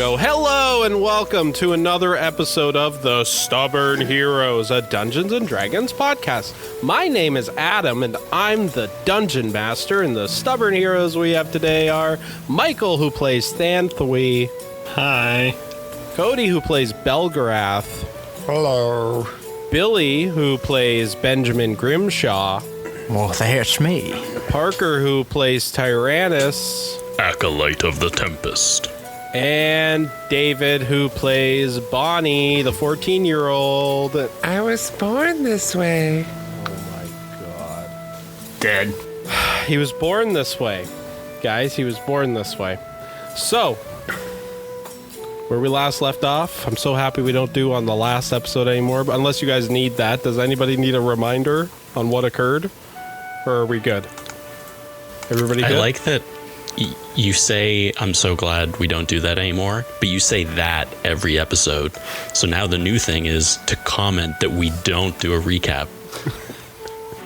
go. Hello and welcome to another episode of The Stubborn Heroes, a Dungeons & Dragons podcast. My name is Adam and I'm the Dungeon Master, and the stubborn heroes we have today are Michael, who plays Thanthui. Hi. Cody, who plays Belgarath. Hello. Billy, who plays Benjamin Grimshaw. Well, that's me. Parker, who plays Tyrannus. Acolyte of the Tempest. And David, who plays Bonnie, the 14-year-old. I was born this way. Oh my god. Dead. He was born this way. Guys, he was born this way. So, where we last left off, I'm so happy we don't do on the last episode anymore, but unless you guys need that. Does anybody need a reminder on what occurred? Or are we good? Everybody good? I like that you say, I'm so glad we don't do that anymore, but you say that every episode. So now the new thing is to comment that we don't do a recap.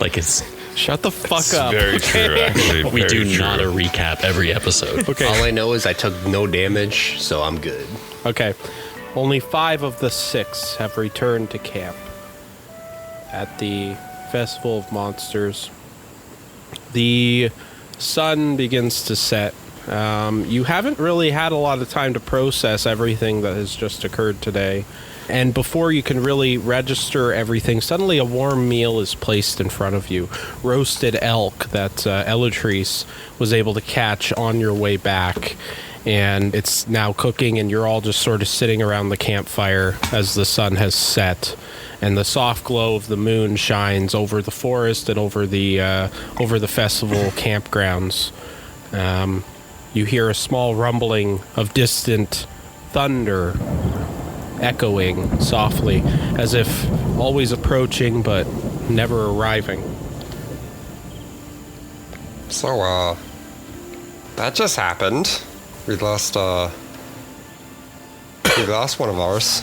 Like it's... Shut the fuck up. Very true, actually. We do not a recap every episode. Okay. All I know is I took no damage, so I'm good. Okay. Only 5 of the 6 have returned to camp at the Festival of Monsters. The sun begins to set. You haven't really had a lot of time to process everything that has just occurred today. And before you can really register everything, suddenly a warm meal is placed in front of you. Roasted elk that Elatrice was able to catch on your way back. And it's now cooking, and you're all just sort of sitting around the campfire as the sun has set. And the soft glow of the moon shines over the forest and over the festival campgrounds. You hear a small rumbling of distant thunder echoing softly, as if always approaching but never arriving. So, that just happened. We lost one of ours.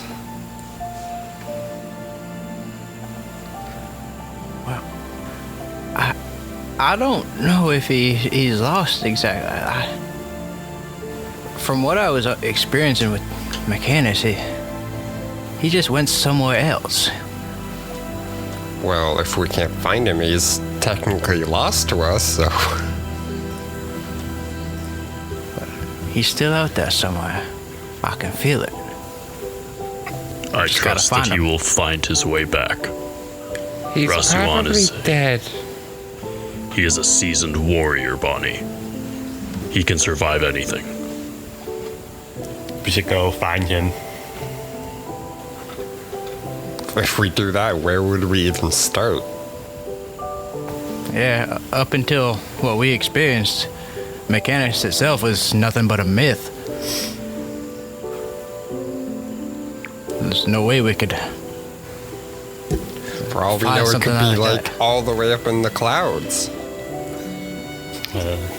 I don't know if he's lost exactly. From what I was experiencing with mechanics, he just went somewhere else. Well, if we can't find him, he's technically lost to us, so... He's still out there somewhere. I can feel it. I Just gotta trust that find he him. will find his way back. He's Rasuan probably is dead. He is a seasoned warrior, Bonnie. He can survive anything. We should go find him. If we do that, where would we even start? Yeah, up until what we experienced, mechanics itself was nothing but a myth. There's no way we could... For all we Find know, it something could be like like all the way up in the clouds.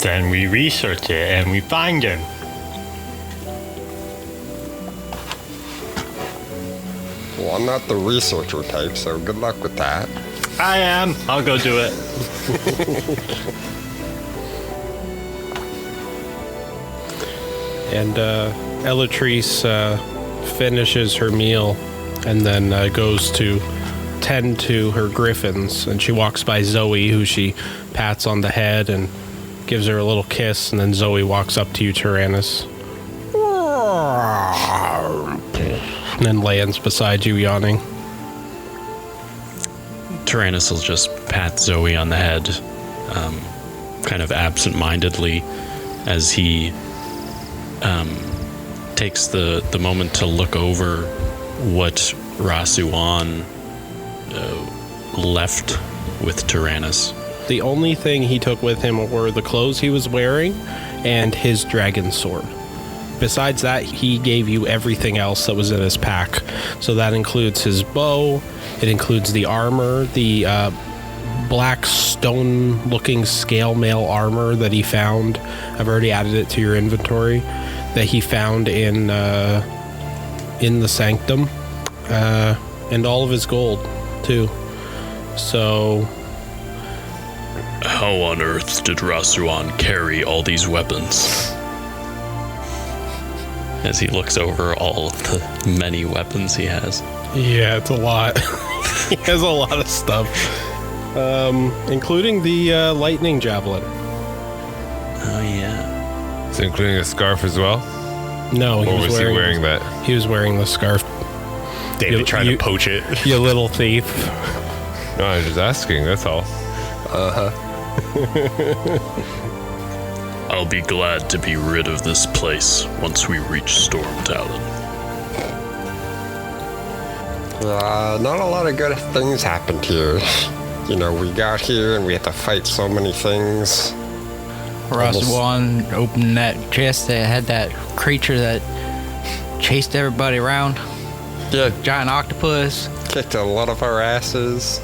Then we research it and we find him. Well, I'm not the researcher type, so good luck with that. I am. I'll go do it. And Elatrice finishes her meal and then goes to tend to her griffins. And she walks by Zoe, who she pats on the head and gives her a little kiss. And then Zoe walks up to you, Tyrannus. And then lands beside you, yawning. Tyrannus will just pat Zoe on the head, kind of absent-mindedly, as he takes the moment to look over what Rasuan left with Tyrannus. The only thing he took with him were the clothes he was wearing and his dragon sword. Besides that, he gave you everything else that was in his pack. So that includes his bow, it includes the armor, the black stone-looking scale mail armor that he found. I've already added it to your inventory. That he found in the sanctum, and all of his gold too. So, how on earth did Rasuan carry all these weapons? as he looks over all of the many weapons he has. Yeah, it's a lot. He has a lot of stuff, including the lightning javelin. Oh, yeah. So including a scarf as well? No, Or was he wearing that? He was wearing the scarf. David trying to poach it. You little thief. No, I was just asking, that's all. I'll be glad to be rid of this place once we reach Stormtalon. Not a lot of good things happened here. You know, we got here and we had to fight so many things. Roswan opened that chest that had that creature that chased everybody around. Yeah, Giant octopus. kicked a lot of our asses.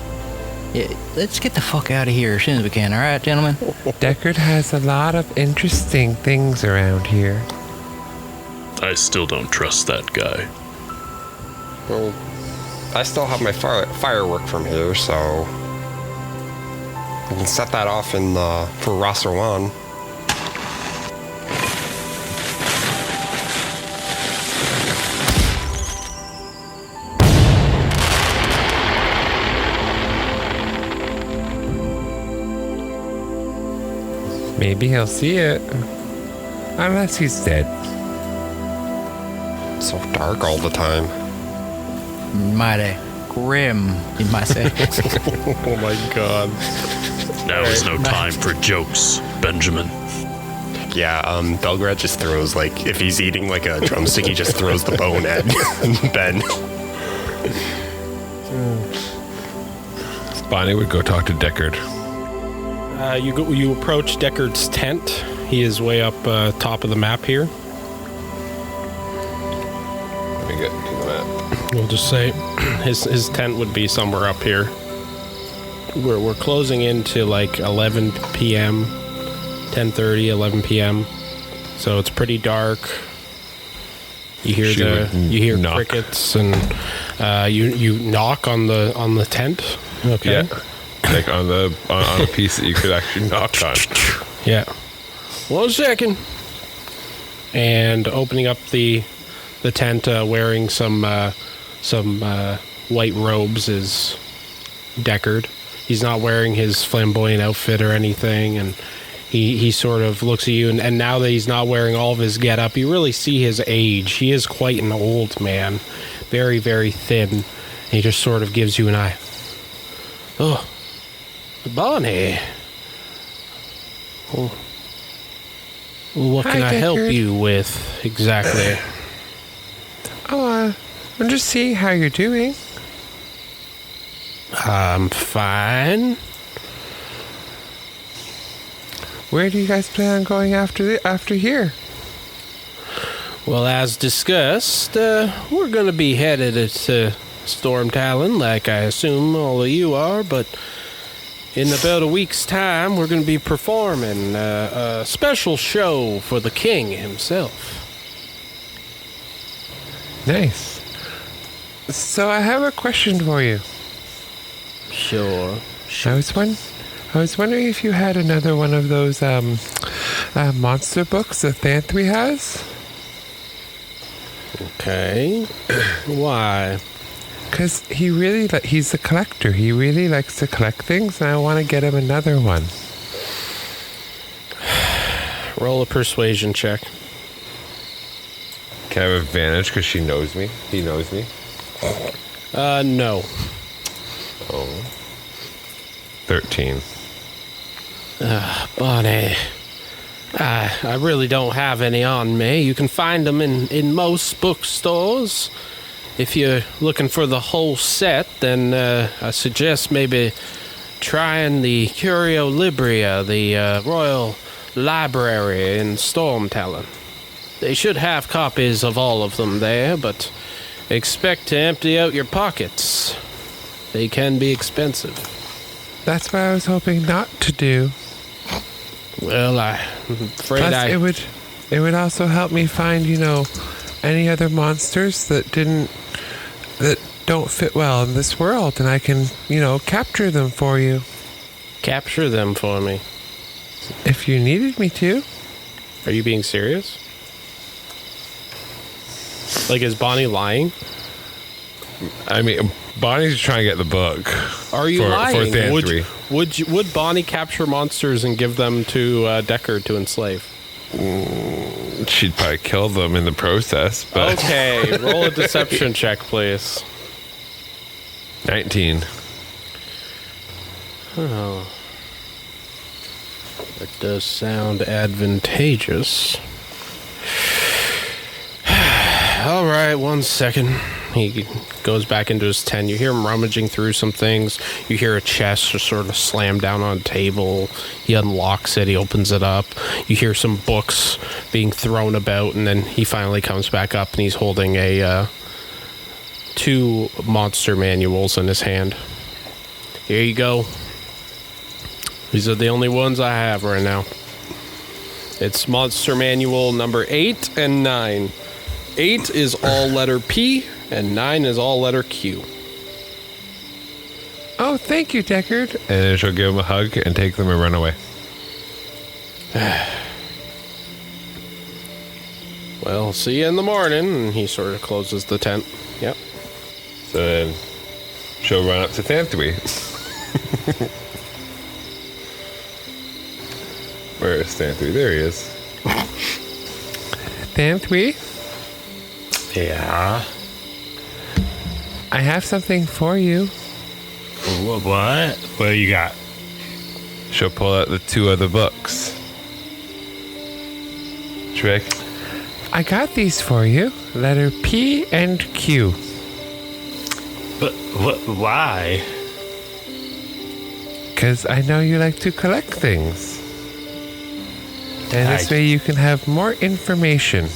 Yeah, let's get the fuck out of here as soon as we can, alright, gentlemen? Deckard has a lot of interesting things around here. I still don't trust that guy. Well, I still have my firework from here, so we can set that off in for Rosserwan. Maybe he'll see it. Unless he's dead. So dark all the time. Mighty grim, you might say. Oh my god. Now is no time for jokes, Benjamin. Yeah, Belgrad just throws, like, if he's eating like a drumstick, he just throws the bone at Ben. Bonnie would go talk to Deckard. You approach Deckard's tent. He is way up top of the map here. Let me get to the map. We'll just say his tent would be somewhere up here. We're closing into like 11 p.m., 10:30, 11 p.m. So it's pretty dark. You hear knock. crickets and you knock on the tent. Okay. Yeah. Like on a piece that you could actually knock on. Yeah. 1 second. And opening up the tent, wearing some white robes is Deckard. He's not wearing his flamboyant outfit or anything, and he sort of looks at you, and now that he's not wearing all of his getup, you really see his age. He is quite an old man, very, very thin. And he just sort of gives you an eye. Oh, Bonnie. Well, what can Hi, I help Deckard. you with exactly? Oh, I'm just seeing how you're doing. I'm fine. Where do you guys plan on going after here? Well, as discussed, we're going to be headed to Stormtalon, like I assume all of you are, but in about a week's time, we're going to be performing a special show for the king himself. Nice. So I have a question for you. Sure. I was wondering if you had another one of those monster books that Thantry has. Okay. Why? Because he's a collector. He really likes to collect things, and I want to get him another one. Roll a persuasion check. Can I have advantage because she knows me? He knows me? No. Oh. 13. Bonnie, I really don't have any on me. You can find them in most bookstores. If you're looking for the whole set, then I suggest maybe trying the Curio Libria, the Royal Library in Stormtalon. They should have copies of all of them there, but expect to empty out your pockets. They can be expensive. That's what I was hoping not to do. Well, I'm afraid Plus, it would also help me find, any other monsters that don't fit well in this world, and I can, capture them for you. Capture them for me. If you needed me to. Are you being serious? Like, is Bonnie lying? I mean, Bonnie's trying to get the book. Are you lying? For Thantry. Would Bonnie capture monsters and give them to Deckard to enslave? She'd probably kill them in the process. But Okay, roll a deception check, please. 19. Oh. That does sound advantageous. All right, 1 second. He goes back into his tent. You hear him rummaging through some things. You hear a chest just sort of slam down on a table. He unlocks it. He opens it up. You hear some books being thrown about, and then he finally comes back up, and he's holding a 2 monster manuals in his hand. Here you go. These are the only ones I have right now. It's Monster Manual number 8 and 9. 8 is all letter P, and 9 is all letter Q. Oh, thank you, Deckard. And then she'll give him a hug and take them and run away. Well, see you in the morning. And he sort of closes the tent. Yep. So then she'll run up to Thantry. Where is Thantry? There he is. Thantry? Yeah. I have something for you. What? What do you got? She'll pull out the 2 other books. Trick. I got these for you. Letter P and Q. But why? Because I know you like to collect things. And this way you can have more information.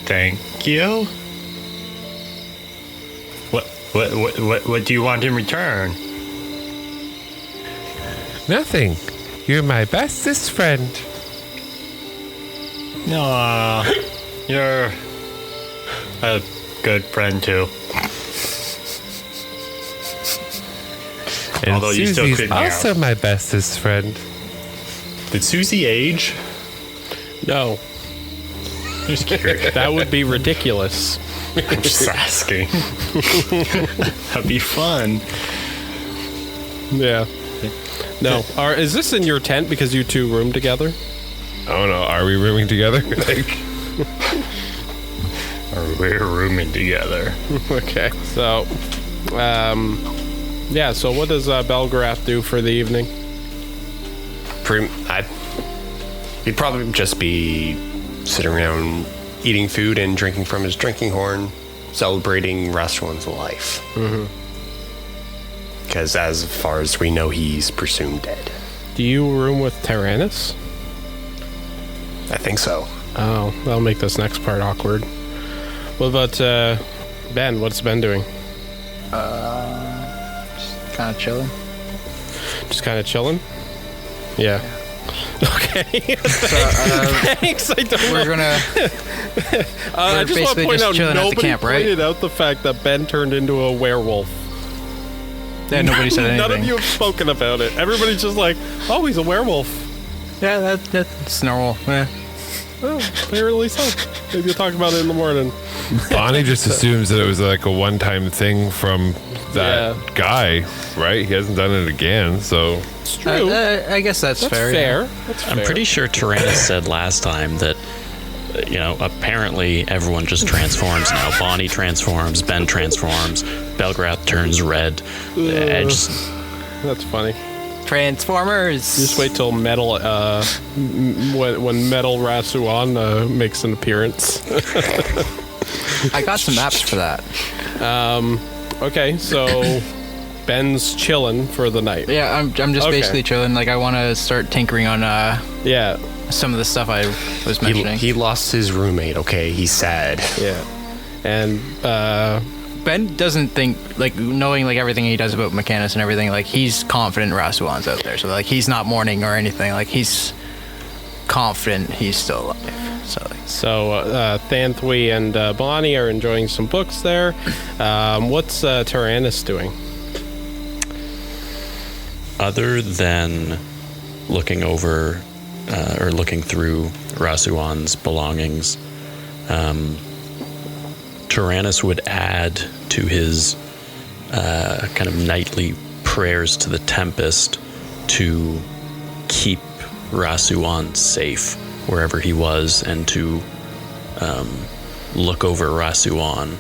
Thank you. What do you want in return? Nothing. You're my bestest friend. No, you're a good friend too. And Although you still Susie's couldn't also my bestest friend. Did Susie age? No, Just curious. that would be ridiculous. I'm just asking. That'd be fun. Yeah. No. Is this in your tent because you 2 room together? I don't know. Are we rooming together? Like, Or we're rooming together. Okay. So, yeah. So, what does Belgrath do for the evening? He'd probably just be sitting around eating food and drinking from his drinking horn, celebrating Rashuan's life. Because as far as we know, he's presumed dead. Do you room with Tyrannus? I think so. Oh, that'll make this next part awkward. What about Ben? What's Ben doing? Just kind of chilling. Just kind of chilling? Yeah. Okay. Thanks. I don't We're know. gonna. I just want to basically point just out chilling at the nobody camp, right? pointed out the fact that Ben turned into a werewolf. Yeah, nobody said anything. None of you have spoken about it. Everybody's just like, oh, he's a werewolf. Yeah, that's normal. Yeah. Well, apparently so. Maybe you'll talk about it in the morning. Bonnie just assumes that it was like a one-time thing from that guy, right? He hasn't done it again, so... It's true. I guess that's fair. fair. Yeah. That's I'm fair. pretty sure Tyrannus said last time that, apparently everyone just transforms now. Bonnie transforms, Ben transforms, Belgrath turns red. That's funny. Transformers. Just wait till Metal, when Metal Rasuan makes an appearance. I got some maps for that. Okay, so Ben's chilling for the night. Yeah, I'm just Okay. basically chilling. Like, I want to start tinkering on Yeah, some of the stuff I was mentioning. He lost his roommate, okay? He's sad. yeah. And, Ben doesn't think, like, knowing, like, everything he does about Mechanus and everything, like, he's confident Rasuan's out there. So, like, he's not mourning or anything. Like, he's confident he's still alive. So, Thantwy and Bonnie are enjoying some books there. What's Tyrannus doing? Other than looking over or looking through Rasuan's belongings, Tyrannus would add to his kind of nightly prayers to the Tempest to keep Rasuan safe wherever he was, and to look over Rasuan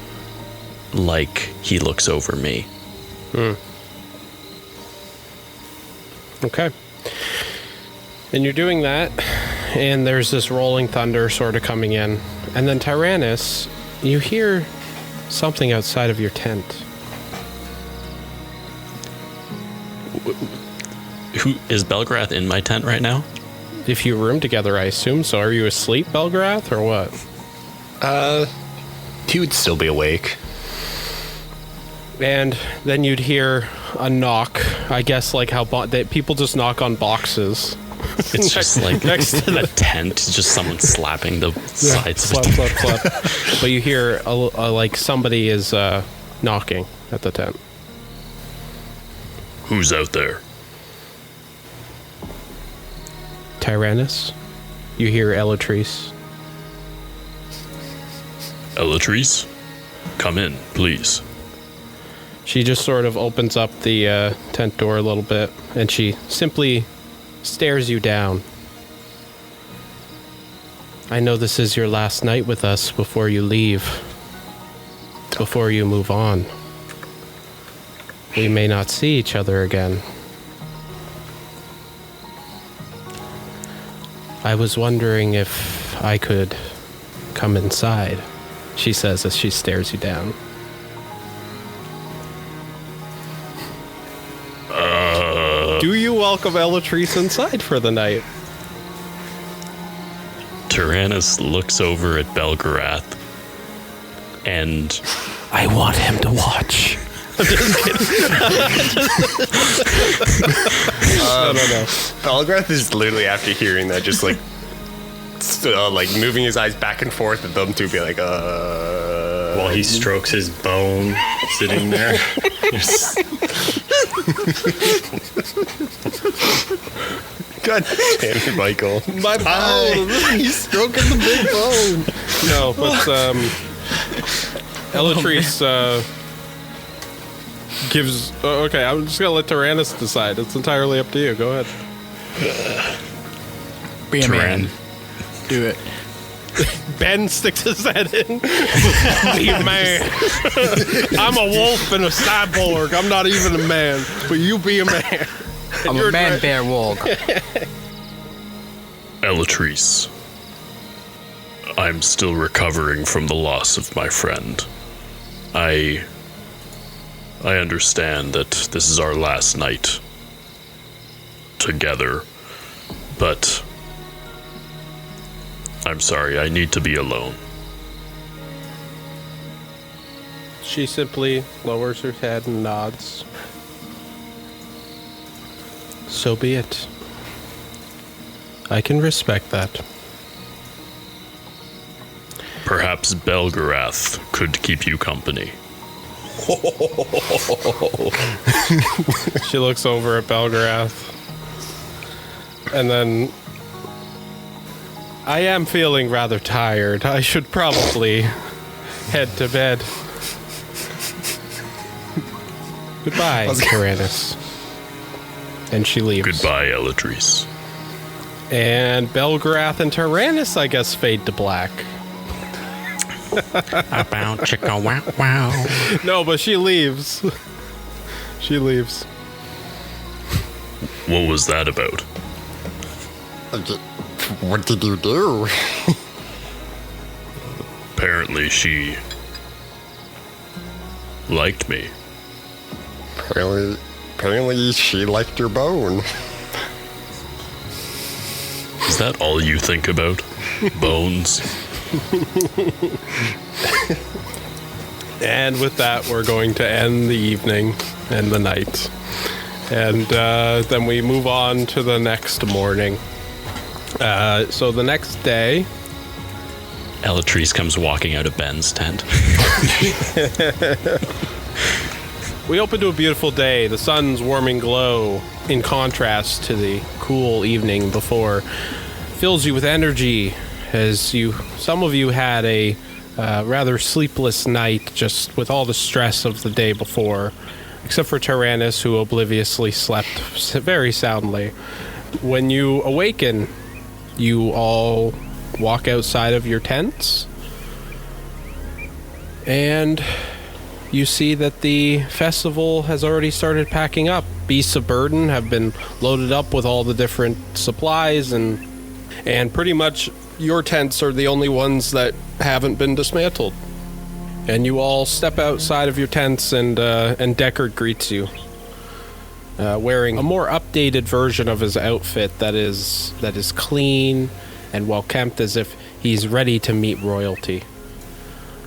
like he looks over me. Okay. And you're doing that, and there's this rolling thunder sort of coming in. And then Tyrannus, you hear something outside of your tent. Who is Belgrath in my tent right now? If you room together, I assume so. Are you asleep, Belgrath, or what? He would still be awake. And then you'd hear a knock. I guess like how that people just knock on boxes. It's just like next to a tent, just someone slapping the sides of slap, it. slap, slap. But you hear like somebody is knocking at the tent. Who's out there? Tyrannus. You hear Elatrice. Elatrice? Come in, please. She just sort of opens up the tent door a little bit, and she simply stares you down. I know this is your last night with us before you leave, before you move on. We may not see each other again. I was wondering if I could come inside, she says as she stares you down. Do you welcome Elatrice inside for the night? Tyrannus looks over at Belgarath and I want him to watch. I'm just kidding. No. Belgrath is literally, after hearing that, just like moving his eyes back and forth at them two, be like, While he strokes his bone, sitting there. God damn it, Michael. My bone. He's stroking the big bone. No, but Elatrice gives. Okay, I'm just gonna let Tyrannus decide. It's entirely up to you. Go ahead. Be a man. Do it. Ben sticks his head in. Be a man. I'm a wolf and a cyborg. I'm not even a man, but you be a man. I'm a man bear wolf. Elatrice, I'm still recovering from the loss of my friend. I understand that this is our last night together, but I'm sorry, I need to be alone. She simply lowers her head and nods. So be it. I can respect that. Perhaps Belgarath could keep you company. She looks over at Belgarath. And then... I am feeling rather tired. I should probably head to bed. Goodbye, Tyrannus. And she leaves. Goodbye, Elatrice. And Belgarath and Tyrannus, I guess, fade to black. About chicka wow wow. No, but she leaves. She leaves. What was that about? What did you do? Apparently she liked me. Apparently she liked your bone. Is that all you think about? Bones? And with that, we're going to end the evening and the night. And then we move on to the next morning. So the next day... Elatrice comes walking out of Ben's tent. We open to a beautiful day. The sun's warming glow, in contrast to the cool evening before, fills you with energy as some of you had a rather sleepless night, just with all the stress of the day before, except for Tyrannus, who obliviously slept very soundly. When you awaken, you all walk outside of your tents, and you see that the festival has already started packing up. Beasts of burden have been loaded up with all the different supplies, and pretty much your tents are the only ones that haven't been dismantled. And you all step outside of your tents, and Deckard greets you, wearing a more updated version of his outfit that is clean and well kept, as if he's ready to meet royalty.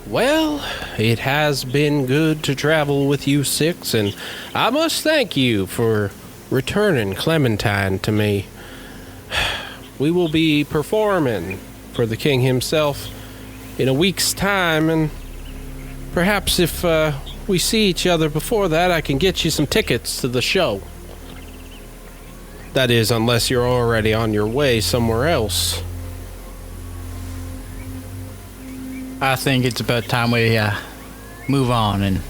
Well, it has been good to travel with you six, and I must thank you for returning Clementine to me. We will be performing for the king himself in a week's time, and perhaps if we see each other before that, I can get you some tickets to the show. That is, unless you're already on your way somewhere else. I think it's about time we move on and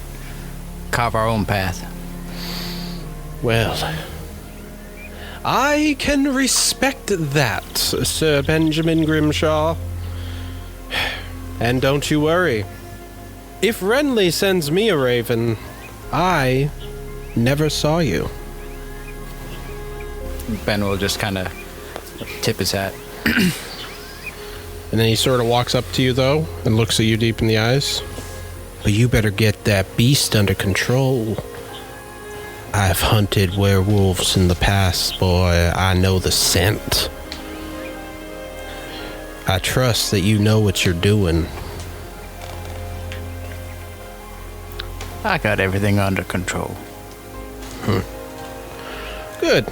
carve our own path. Well, I can respect that, Sir Benjamin Grimshaw. And don't you worry. If Renly sends me a raven, I never saw you. Ben will just kind of tip his hat. And then he sort of walks up to you, though, and looks at you deep in the eyes. But you better get that beast under control. I've hunted werewolves in the past, boy. I know the scent. I trust that you know what you're doing. I got everything under control. Good.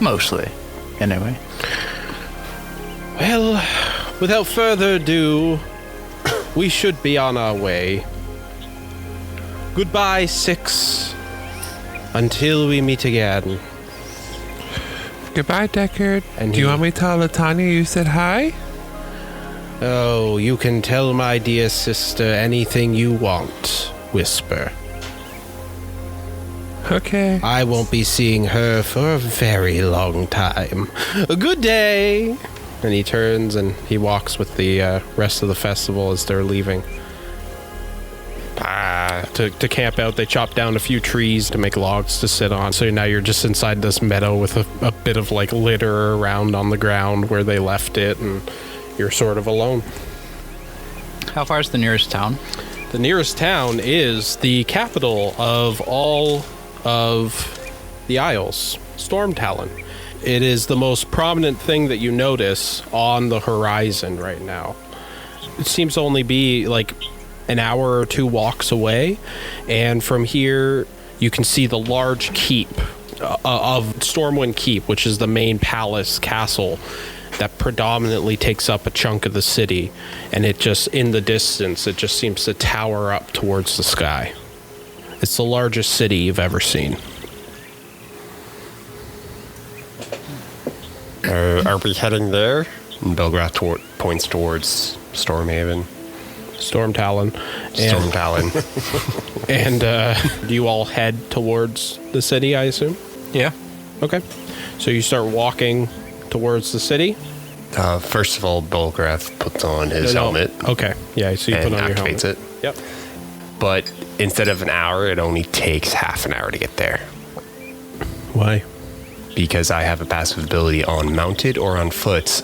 Mostly, anyway. Well, without further ado, we should be on our way. Goodbye, Six. Until we meet again. Goodbye, Deckard. And Do you want me to tell Latanya you said hi? Oh, you can tell my dear sister anything you want, Whisper. Okay. I won't be seeing her for a very long time. A good day. And he turns and he walks with the rest of the festival as they're leaving. To camp out, they chop down a few trees to make logs to sit on. So now you're just inside this meadow with a bit of like litter around on the ground where they left it, and you're sort of alone. How far is the nearest town? The nearest town is the capital of all of the Isles, Stormtalon. It is the most prominent thing that you notice on the horizon right now. It seems to only be like an hour or two walks away, and from here you can see the large keep of Stormwind Keep, which is the main palace castle that predominantly takes up a chunk of the city, and it just, in the distance, it just seems to tower up towards the sky. It's the largest city you've ever seen. Are we heading there? And Belgrath points towards Stormhaven. Stormtalon. Stormtalon. And do you all head towards the city, I assume? Yeah. Okay. So you start walking towards the city? First of all, Belgrath puts on his helmet. Okay. Yeah, so you and put on your helmet. activates it. Yep. But instead of an hour, it only takes half an hour to get there. Why? Because I have a passive ability on mounted or on foot.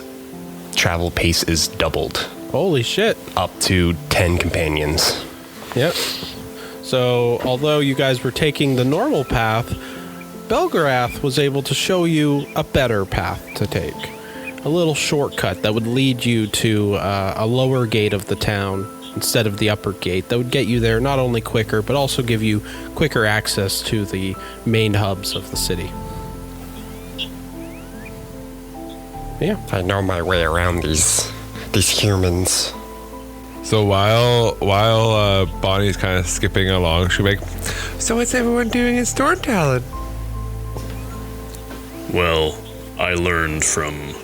Travel pace is doubled. Holy shit. Up to 10 companions. Yep. So, although you guys were taking the normal path, Belgarath was able to show you a better path to take. A little shortcut that would lead you to a lower gate of the town instead of the upper gate. That would get you there not only quicker, but also give you quicker access to the main hubs of the city. Yeah. I know my way around these humans. So while Bonnie's kind of skipping along, she'll make, so what's everyone doing in Stormtalon? Well, I learned from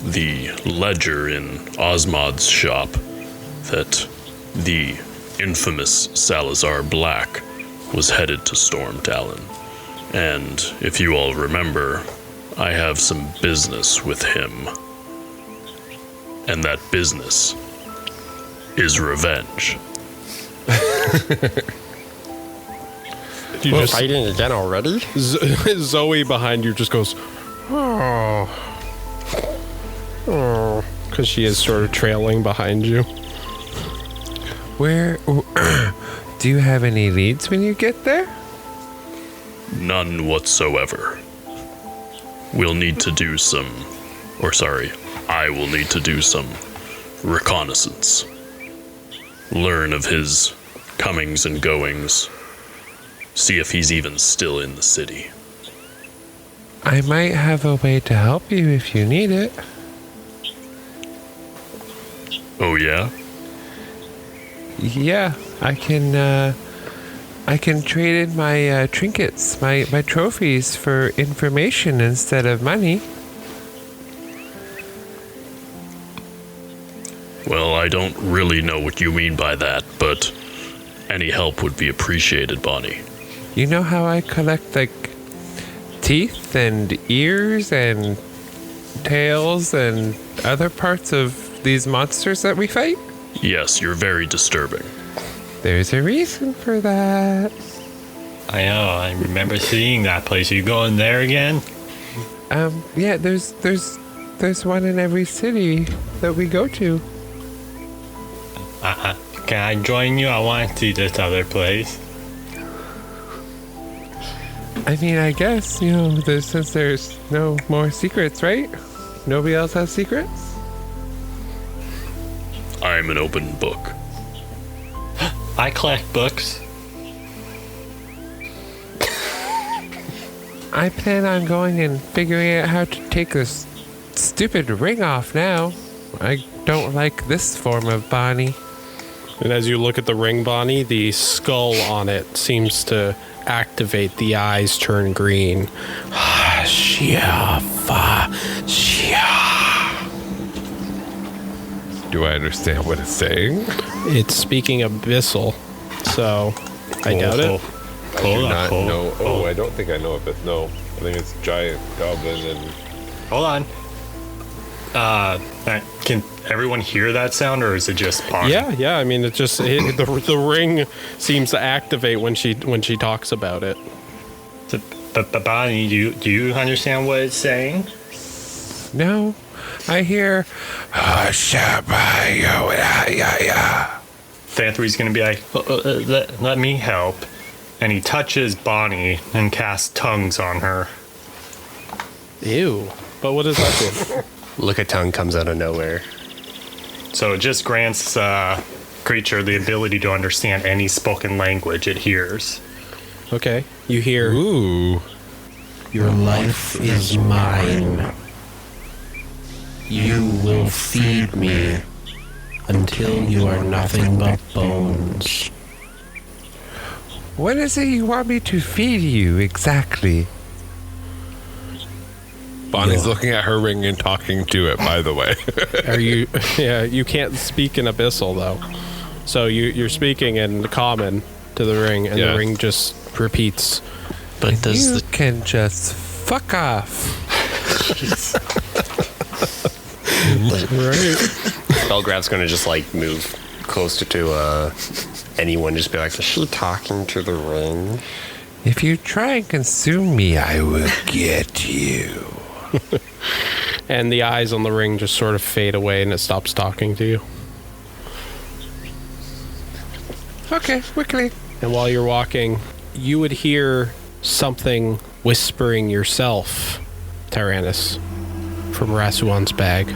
the ledger in Osmod's shop that the infamous Salazar Black was headed to Stormtalon. And if you all remember, I have some business with him. And that business is revenge. We're fighting again already? Zoe behind you just goes, oh, because she is sort of trailing behind you. Where do you have any leads when you get there? None whatsoever. We'll need to do I will need to do some reconnaissance. Learn of his comings and goings. See if he's even still in the city. I might have a way to help you if you need it. Oh yeah? Yeah, I can trade in my trinkets, my trophies for information instead of money. Well, I don't really know what you mean by that, but any help would be appreciated, Bonnie. You know how I collect, like, teeth and ears and tails and other parts of these monsters that we fight? Yes, you're very disturbing. There's a reason for that. I know. I remember seeing that place. Are you going there again? Yeah, there's one in every city that we go to. Can I join you? I want to see this other place. I mean, I guess, since there's no more secrets, right? Nobody else has secrets? I'm an open book. I collect books. I plan on going and figuring out how to take this stupid ring off now. I don't like this form of Bonnie. And as you look at the ring, Bonnie, the skull on it seems to activate. The eyes turn green. Do I understand what it's saying? It's speaking abyssal, so I doubt it. I don't think I know of it. No, I think it's giant goblin and... Hold on. Can everyone hear that sound, or is it just Bonnie? Yeah. I mean, the ring seems to activate when she talks about it. But Bonnie, do you understand what it's saying? No, I hear... Thantry's gonna be like, let me help. And he touches Bonnie and casts tongues on her. Ew. But what does that do? Look, a tongue comes out of nowhere. So it just grants creature the ability to understand any spoken language it hears. Okay. You hear, Ooh. Your life is mine. You will feed me until you are nothing but bones. What is it you want me to feed you exactly? Bonnie's looking at her ring and talking to it, by the way. are you... Yeah, you can't speak in abyssal, though. So you're speaking in common to the ring, and the ring just repeats. But You can just fuck off. Right. Belgrave's gonna just move closer to anyone, just be like, is she talking to the ring? If you try and consume me, I will get you. And the eyes on the ring just sort of fade away, and it stops talking to you. Okay, quickly. And while you're walking, you would hear something whispering yourself, Tyrannus, from Rasuan's bag.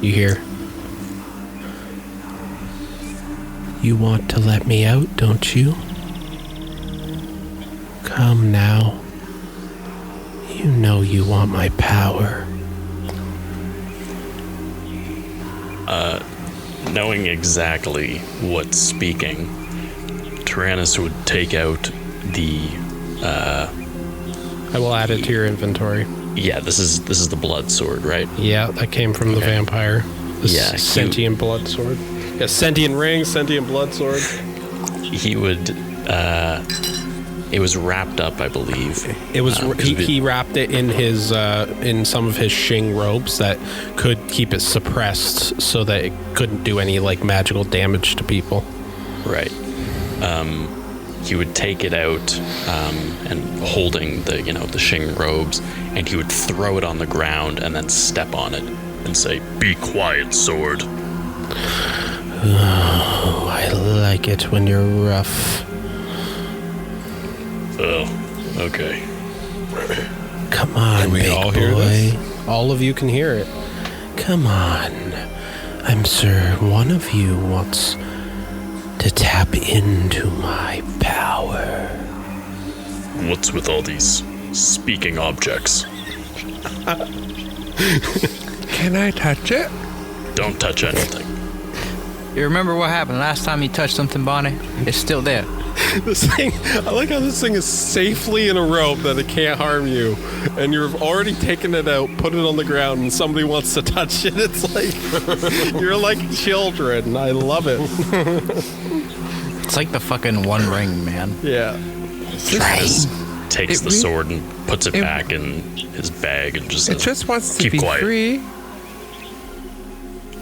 You hear, "You want to let me out, don't you? Come now. You know you want my power." Knowing exactly what's speaking, Tyrannus would take out the I will add it to your inventory. this is the blood sword, right? Yeah, that came from the vampire. The Yeah, sentient blood sword. A sentient ring, sentient blood sword. He would. It was wrapped up, I believe. It was he wrapped it in his in some of his shing robes that could keep it suppressed, so that it couldn't do any like magical damage to people. Right. He would take it out and holding the shing robes, and he would throw it on the ground and then step on it and say, "Be quiet, sword." Oh, I like it when you're rough. Oh, okay. Come on, Can we big all boy. hear this? All of you can hear it. Come on. I'm sure one of you wants to tap into my power. What's with all these speaking objects? Can I touch it? Don't touch anything. You remember what happened last time you touched something, Bonnie? It's still there. This thing, I like how this thing is safely in a rope that it can't harm you, and you've already taken it out, put it on the ground, and somebody wants to touch it. It's like you're like children. I love it. It's like the fucking One Ring, man. Yeah. Just takes It the re- sword and puts it it- back in his bag and just It says, just wants to "Keep be quiet. free.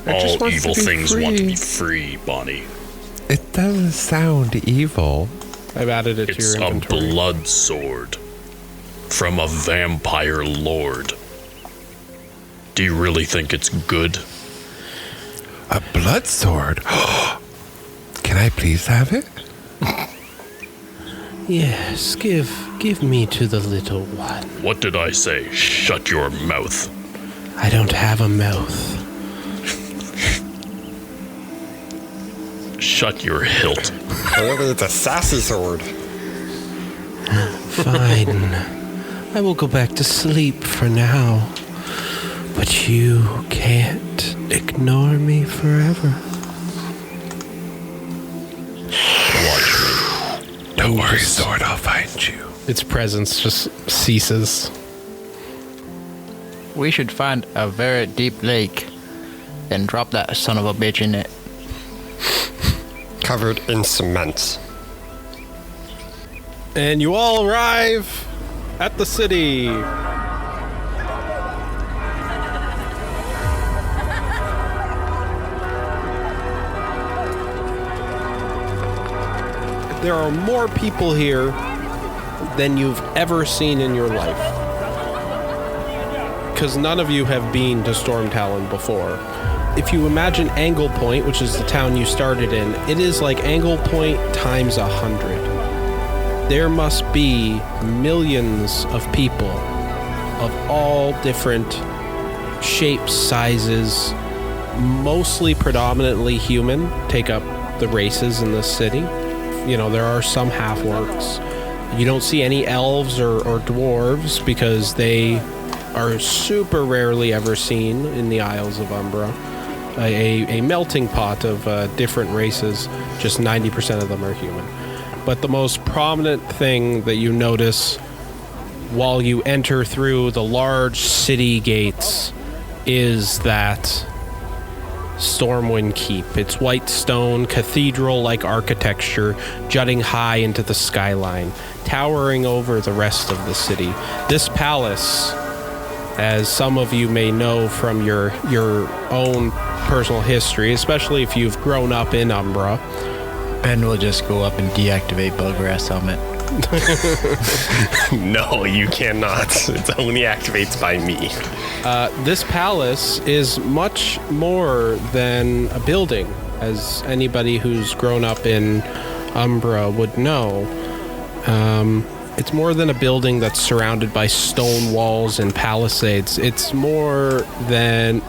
It just All wants evil to be things want to free. be free, Bonnie. It doesn't sound evil. I've added it It's to your a inventory. blood sword from a vampire lord. Do you really think it's good? A blood sword? Can I please have it? Yes, give me to the little one. What did I say? Shut your mouth. I don't have a mouth. Shut your hilt. Clearly, it's a sassy sword. Fine. I will go back to sleep for now. But you can't ignore me forever. Watch me. Don't worry, sword, I'll find you. Its presence just ceases. We should find a very deep lake and drop that son of a bitch in it. Covered in cement. And you all arrive at the city. There are more people here than you've ever seen in your life. Because none of you have been to Stormtalon before. If you imagine Angle Point, which is the town you started in, it is like Angle Point times 100. There must be millions of people of all different shapes, sizes, mostly predominantly human, take up the races in this city. You know, there are some half-orcs. You don't see any elves or dwarves because they are super rarely ever seen in the Isles of Umbra. A melting pot of different races, just 90% of them are human. But the most prominent thing that you notice while you enter through the large city gates is that Stormwind Keep. It's white stone, cathedral-like architecture, jutting high into the skyline, towering over the rest of the city. This palace, as some of you may know from your own personal history, especially if you've grown up in Umbra. Ben will just go up and deactivate Buggrass Helmet. No, you cannot. It only activates by me. This palace is much more than a building, as anybody who's grown up in Umbra would know. It's more than a building that's surrounded by stone walls and palisades. It's more than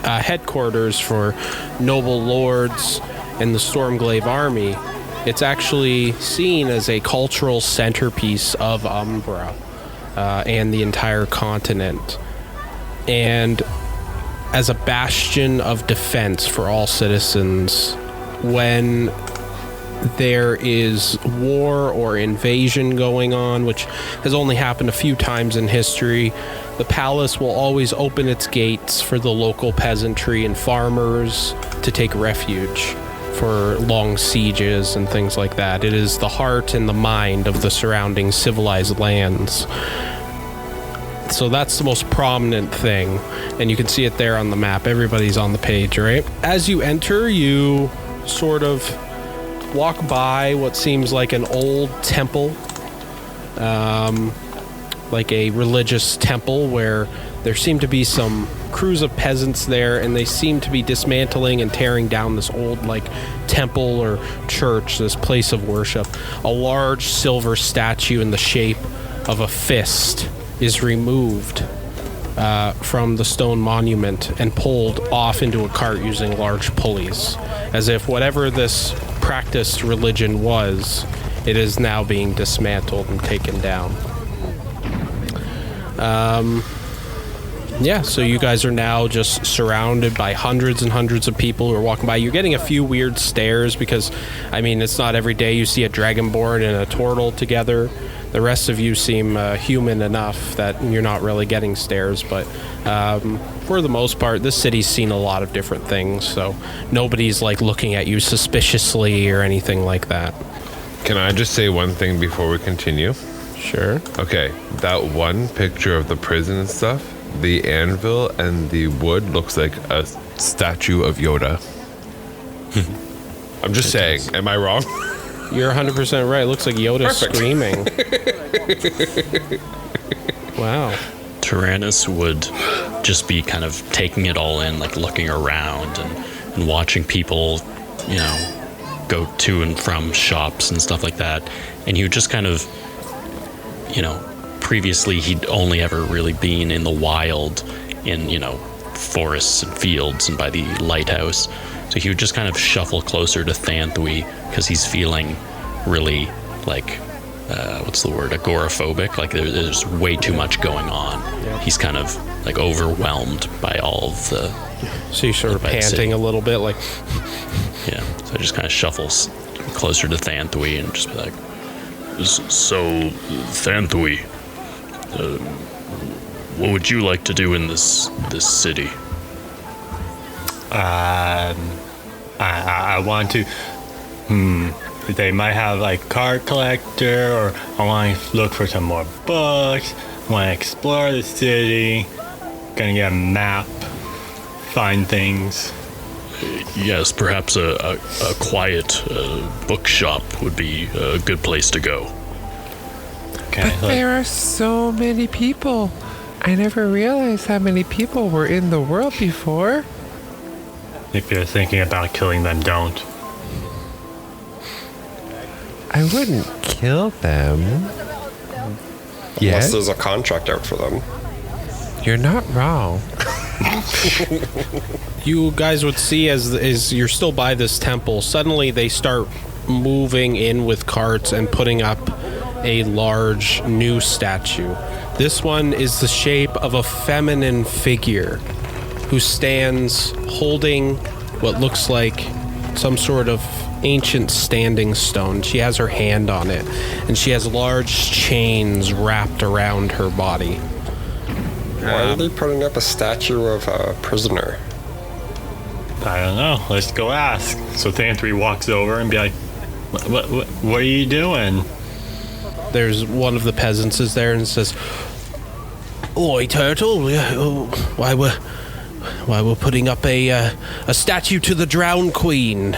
headquarters for noble lords and the Stormglaive army. It's actually seen as a cultural centerpiece of Umbra and the entire continent, and as a bastion of defense for all citizens when there is war or invasion going on, which has only happened a few times in history. the palace will always open its gates for the local peasantry and farmers to take refuge for long sieges and things like that. It is the heart and the mind of the surrounding civilized lands. So that's the most prominent thing, and you can see it there on the map. Everybody's on the page, right? As you enter, you sort of walk by what seems like an old temple, like a religious temple where there seem to be some crews of peasants there, and they seem to be dismantling and tearing down this old like temple or church, this place of worship. A large silver statue in the shape of a fist is removed from the stone monument and pulled off into a cart using large pulleys, as if whatever this practiced religion was, it is now being dismantled and taken down. Yeah, so you guys are now just surrounded by hundreds and hundreds of people who are walking by. You're getting a few weird stares because, I mean, it's not every day you see a dragonborn and a turtle together. The rest of you seem human enough that you're not really getting stares, but for the most part, this city's seen a lot of different things, so nobody's like looking at you suspiciously or anything like that. Can I just say one thing before we continue? Sure. Okay, that one picture of the prison and stuff, the anvil and the wood looks like a statue of Yoda. I'm just saying, am I wrong? You're 100% right. It looks like Yoda screaming. Wow. Tyrannus would just be kind of taking it all in, like looking around and watching people, you know, go to and from shops and stuff like that. And he would just kind of, you know, previously he'd only ever really been in the wild, in, you know, forests and fields and by the lighthouse. So he would just kind of shuffle closer to Thanthui because he's feeling really like, what's the word, agoraphobic. Like there's way too much going on. Yeah. He's kind of like overwhelmed by all of the... So you're sort of panting a little bit like... Yeah, so I just kind of shuffles closer to Thanthui and just be like, so Thanthui, what would you like to do in this city? I want to. They might have like card collector, or I want to look for some more books. I want to explore the city. Gonna get a map, find things. Yes, perhaps a quiet bookshop would be a good place to go. Okay, but there are so many people. I never realized how many people were in the world before. If you're thinking about killing them, don't. I wouldn't kill them. Unless there's a contract out for them. You're not wrong. You guys would see as you're still by this temple, suddenly they start moving in with carts and putting up a large new statue. This one is the shape of a feminine figure who stands holding what looks like some sort of ancient standing stone. She has her hand on it, and she has large chains wrapped around her body. Why are they putting up a statue of a prisoner? I don't know. Let's go ask. So Thanthui walks over and be like, what are you doing? There's one of the peasants is there and says, "Oi, turtle, why we're putting up a statue to the drowned queen."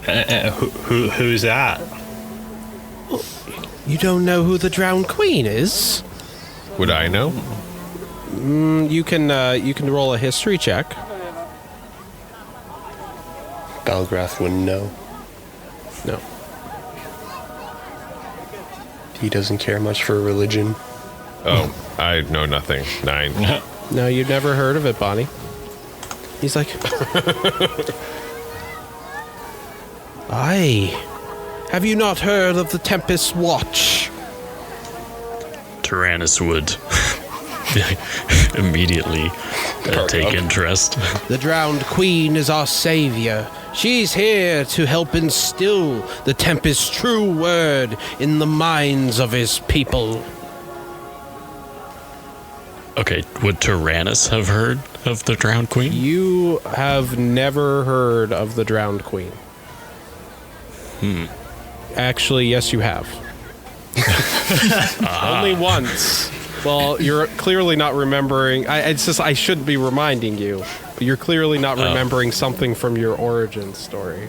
Who's that? You don't know who the drowned queen is? Would I know? You can roll a history check. Balgrath wouldn't know. No. He doesn't care much for religion. Oh, I know nothing. 9. No, you've never heard of it, Bonnie. He's like, aye. Have you not heard of the Tempest Watch? Tyrannus would immediately take interest. The drowned queen is our savior. She's here to help instill the Tempest's true word in the minds of his people. Okay, would Tyrannus have heard of the Drowned Queen? You have never heard of the Drowned Queen. Actually, yes, you have. Only once. Well, you're clearly not remembering. It's just I should be reminding you. But you're clearly not remembering something from your origin story.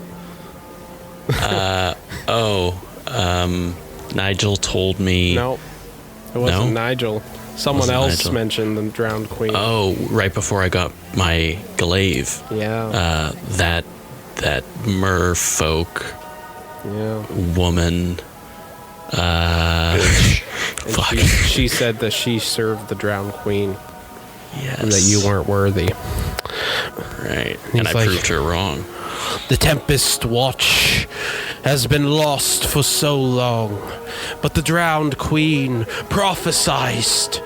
Nigel told me. No, it wasn't No? Nigel. Someone Wasn't else Nigel. mentioned the Drowned Queen. Oh, right before I got my glaive. Yeah. That merfolk Yeah. woman. And Fuck. she said that she served the Drowned Queen Yes. and that you weren't worthy. Right. He's And I like- proved her wrong. The Tempest Watch has been lost for so long, but the Drowned Queen prophesized.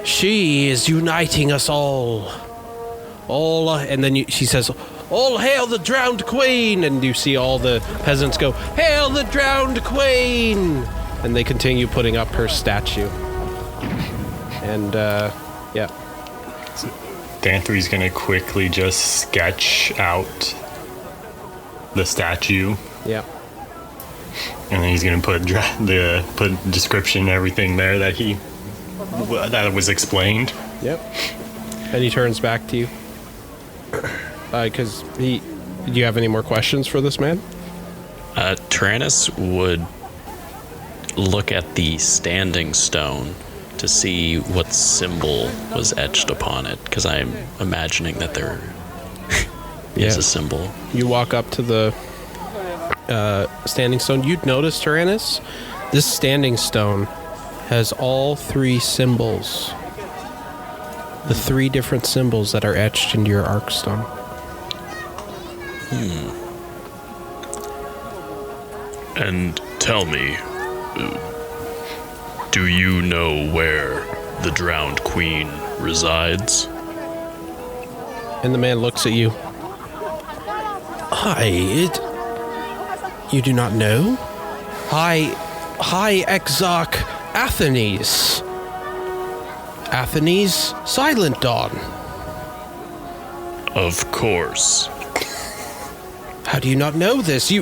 She is uniting us all. And then she says, "All hail the Drowned Queen!" And you see all the peasants go, "Hail the Drowned Queen!" And they continue putting up her statue. And, yeah. Danthry's gonna quickly just sketch out the statue, Yeah. and then he's gonna put put description and everything there that was explained. Yep. And he turns back to you. Because do you have any more questions for this man? Tyrannus would look at the standing stone to see what symbol was etched upon it, because I'm imagining that there is a symbol. You walk up to the standing stone. You'd notice, Tyrannus, this standing stone has all three symbols. The three different symbols that are etched into your Arkstone. And tell me, do you know where the Drowned Queen resides? And the man looks at you. You do not know? High Exarch Athenes. Athenes Silent Dawn. Of course. How do you not know this?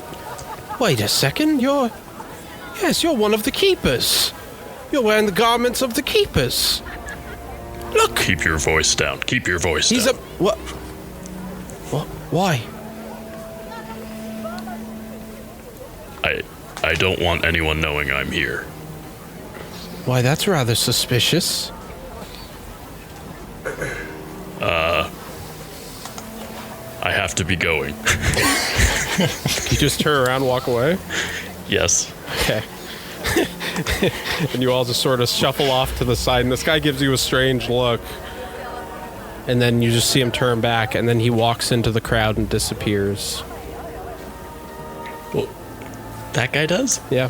Wait a second, you're one of the keepers. You're wearing the garments of the keepers. Look, Keep your voice down. Keep your voice he's down. What? Why? I don't want anyone knowing I'm here. Why, that's rather suspicious. I have to be going. You just turn around and walk away? Yes. Okay. And you all just sort of shuffle off to the side, and this guy gives you a strange look. And then you just see him turn back, and then he walks into the crowd and disappears. Well, that guy does? Yeah.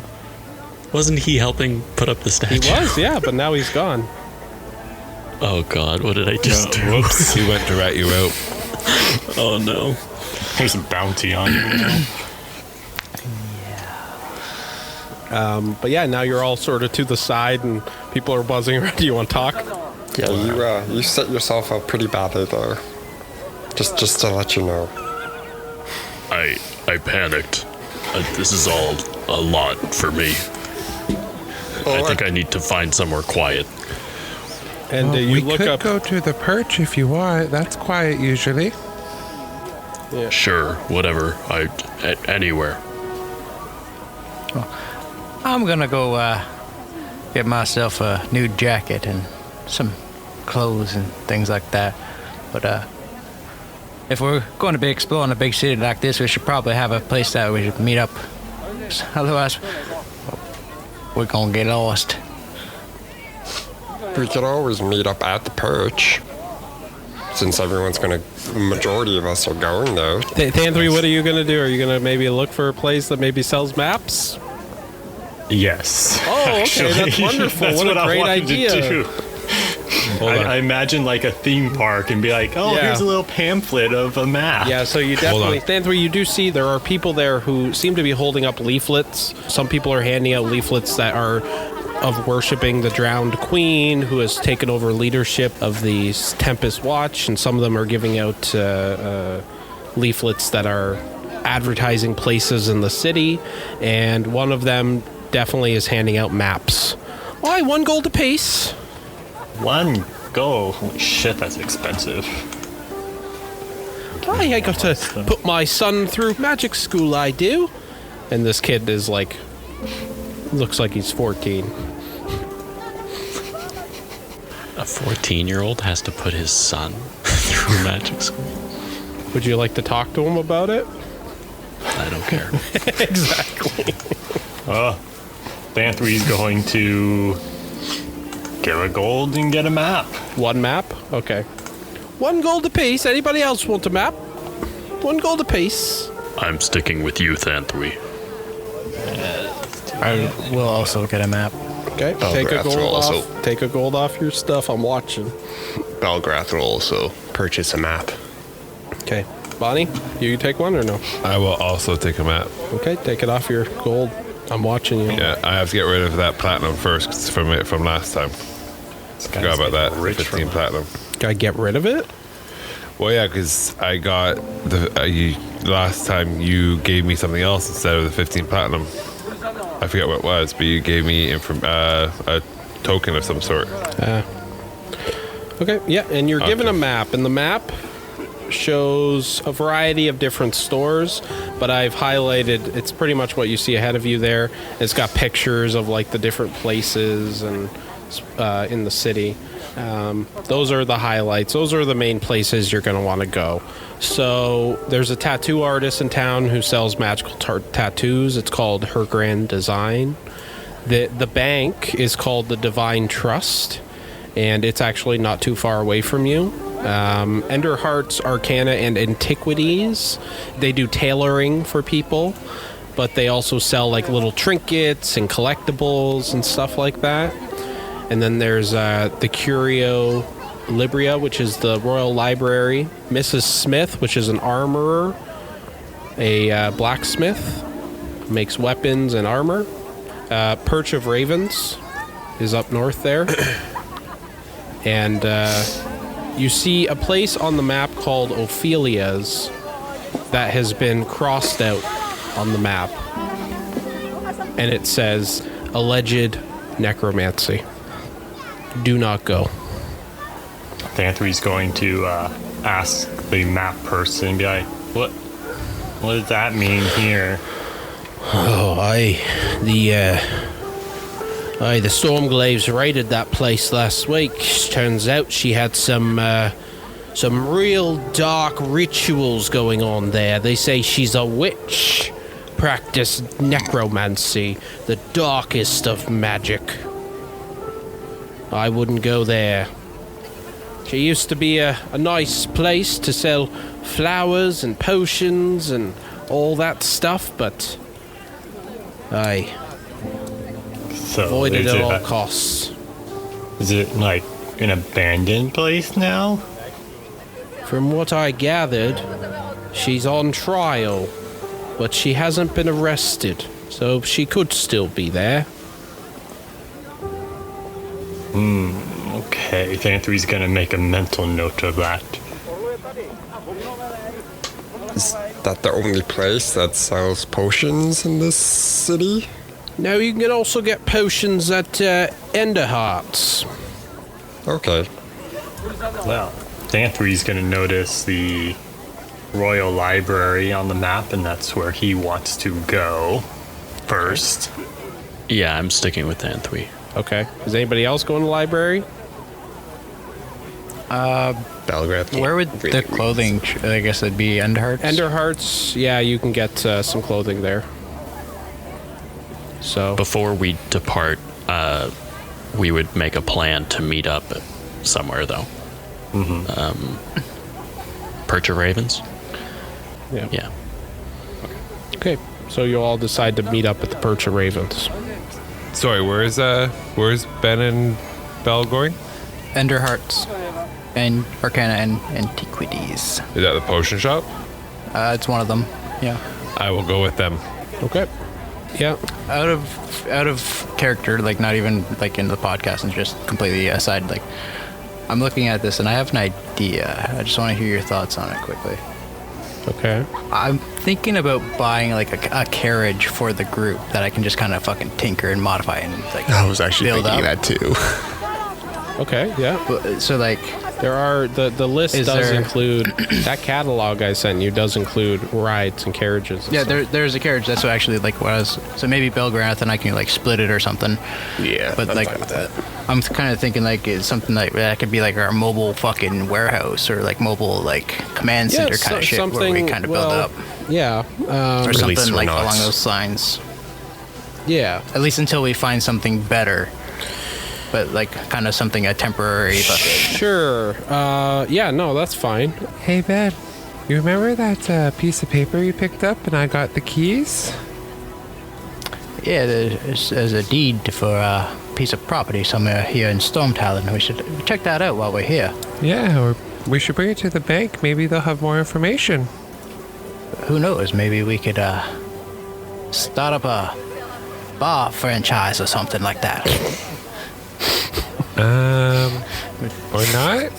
Wasn't he helping put up the statue? He was, yeah, but now he's gone. Oh God, what did I just do? Whoops. He went to rat you out. Oh no. There's a bounty on you now. But yeah, now you're all sort of to the side, and people are buzzing around. Do you want to talk? Yeah, you set yourself up pretty badly there. Just to let you know. I panicked. This is all a lot for me. I think I need to find somewhere quiet. And Well, you we look could up. go to the perch if you want. That's quiet usually. Sure, whatever. Anywhere. I'm gonna go get myself a new jacket and some clothes and things like that. But if we're going to be exploring a big city like this, we should probably have a place that we should meet up. Otherwise, we're gonna get lost. We could always meet up at the perch. Since the majority of us are going there. Thanthry, what are you going to do? Are you going to maybe look for a place that maybe sells maps? Yes. Oh, okay, actually. that's wonderful. That's What a I great wanted idea. to do. Hold on. I imagine like a theme park and be like, oh, Yeah. here's a little pamphlet of a map. Yeah, so you definitely, Thanthry, you do see there are people there who seem to be holding up leaflets. Some people are handing out leaflets that are of worshiping the drowned queen, who has taken over leadership of the Tempest Watch, and some of them are giving out leaflets that are advertising places in the city, and one of them definitely is handing out maps. Why, 1 gold apiece. 1 gold? Holy shit, that's expensive. I got to put my son through magic school, I do. And this kid is like, looks like he's 14. A 14-year-old has to put his son through magic school. Would you like to talk to him about it? I don't care. Exactly. Thantry's going to give a gold and get a map. 1 map? Okay. 1 gold apiece. Anybody else want a map? 1 gold apiece. I'm sticking with you, Thantry. I will also get a map. Okay. Take a gold off. Take a gold off your stuff. I'm watching. Belgrath will also purchase a map. Okay. Bonnie, you take 1 or no? I will also take a map. Okay, take it off your gold. I'm watching you. Yeah, I have to get rid of that platinum first 'cause it's from last time. Forgot about that. 15 platinum. Gotta get rid of it? Well, yeah, because I got last time you gave me something else instead of the 15 platinum. I forget what it was, but you gave me a token of some sort. Okay, yeah, and you're given a map, and the map shows a variety of different stores, but I've highlighted, it's pretty much what you see ahead of you there. It's got pictures of like the different places and in the city. Those are the highlights. Those are the main places you're going to want to go. So there's a tattoo artist in town who sells magical tattoos. It's called Her Grand Design. The bank is called the Divine Trust, and it's actually not too far away from you. Enderhart's Arcana and Antiquities. They do tailoring for people, but they also sell like little trinkets and collectibles and stuff like that. And then there's the Curio Libria, which is the Royal Library. Mrs. Smith, which is an armorer. A blacksmith, makes weapons and armor. Perch of Ravens is up north there. And you see a place on the map called Ophelia's that has been crossed out on the map. And it says, alleged necromancy. Do not go. Thantry's going to ask the map person, be like, what does that mean here? Oh, the Stormglaives raided that place last week. Turns out she had some real dark rituals going on there. They say she's a witch, practiced necromancy, the darkest of magic. I wouldn't go there. She used to be a nice place to sell flowers and potions and all that stuff, but I avoided at all costs. Is it like an abandoned place now? From what I gathered, she's on trial, but she hasn't been arrested, so she could still be there. Okay, Thantry's gonna make a mental note of that. Is that the only place that sells potions in this city? No, you can also get potions at Enderhart's. Okay. Well, Thantry's gonna notice the Royal Library on the map, and that's where he wants to go first. Yeah, I'm sticking with Thantry. Okay. Is anybody else going to the library? Belgrath. Where would the clothing? I guess it'd be Enderhart's. Enderhart's, yeah, you can get some clothing there. So Before we depart, we would make a plan to meet up somewhere, though. Perch of Ravens? yeah. Yeah. Okay. So you all decide to meet up at the Perch of Ravens. Sorry, where's Ben and Belle going? Enderhart's and Arcana and Antiquities. Is that the potion shop? It's one of them. Yeah. I will go with them. Okay. Yeah. Out of character, like not even like in the podcast, and just completely aside, like I'm looking at this and I have an idea. I just want to hear your thoughts on it quickly. Okay. I'm thinking about buying like a carriage for the group that I can just kind of fucking tinker and modify and like I was actually build thinking up. that too. Okay. Yeah. So like, There are the list Is does there- include that catalog I sent you does include rides and carriages. And yeah, stuff. there's a carriage. That's what actually like what I was. So maybe Belgarath and I can like split it or something. Yeah, But I'm like, fine with that. I'm kind of thinking like it's something like that could be like our mobile fucking warehouse or like mobile like command center kind of shit where we kind of build up Yeah. or At least something we're like not. along those lines. Yeah. At least until we find something better. But like kind of something a temporary fucking. Sure. Yeah. No, that's fine. Hey, Ben, you remember that piece of paper you picked up and I got the keys? Yeah, there's a deed for a piece of property somewhere here in Stormtalon. We should check that out while we're here. Yeah, or we should bring it to the bank. Maybe they'll have more information. Who knows? Maybe we could start up a bar franchise or something like that. Or not?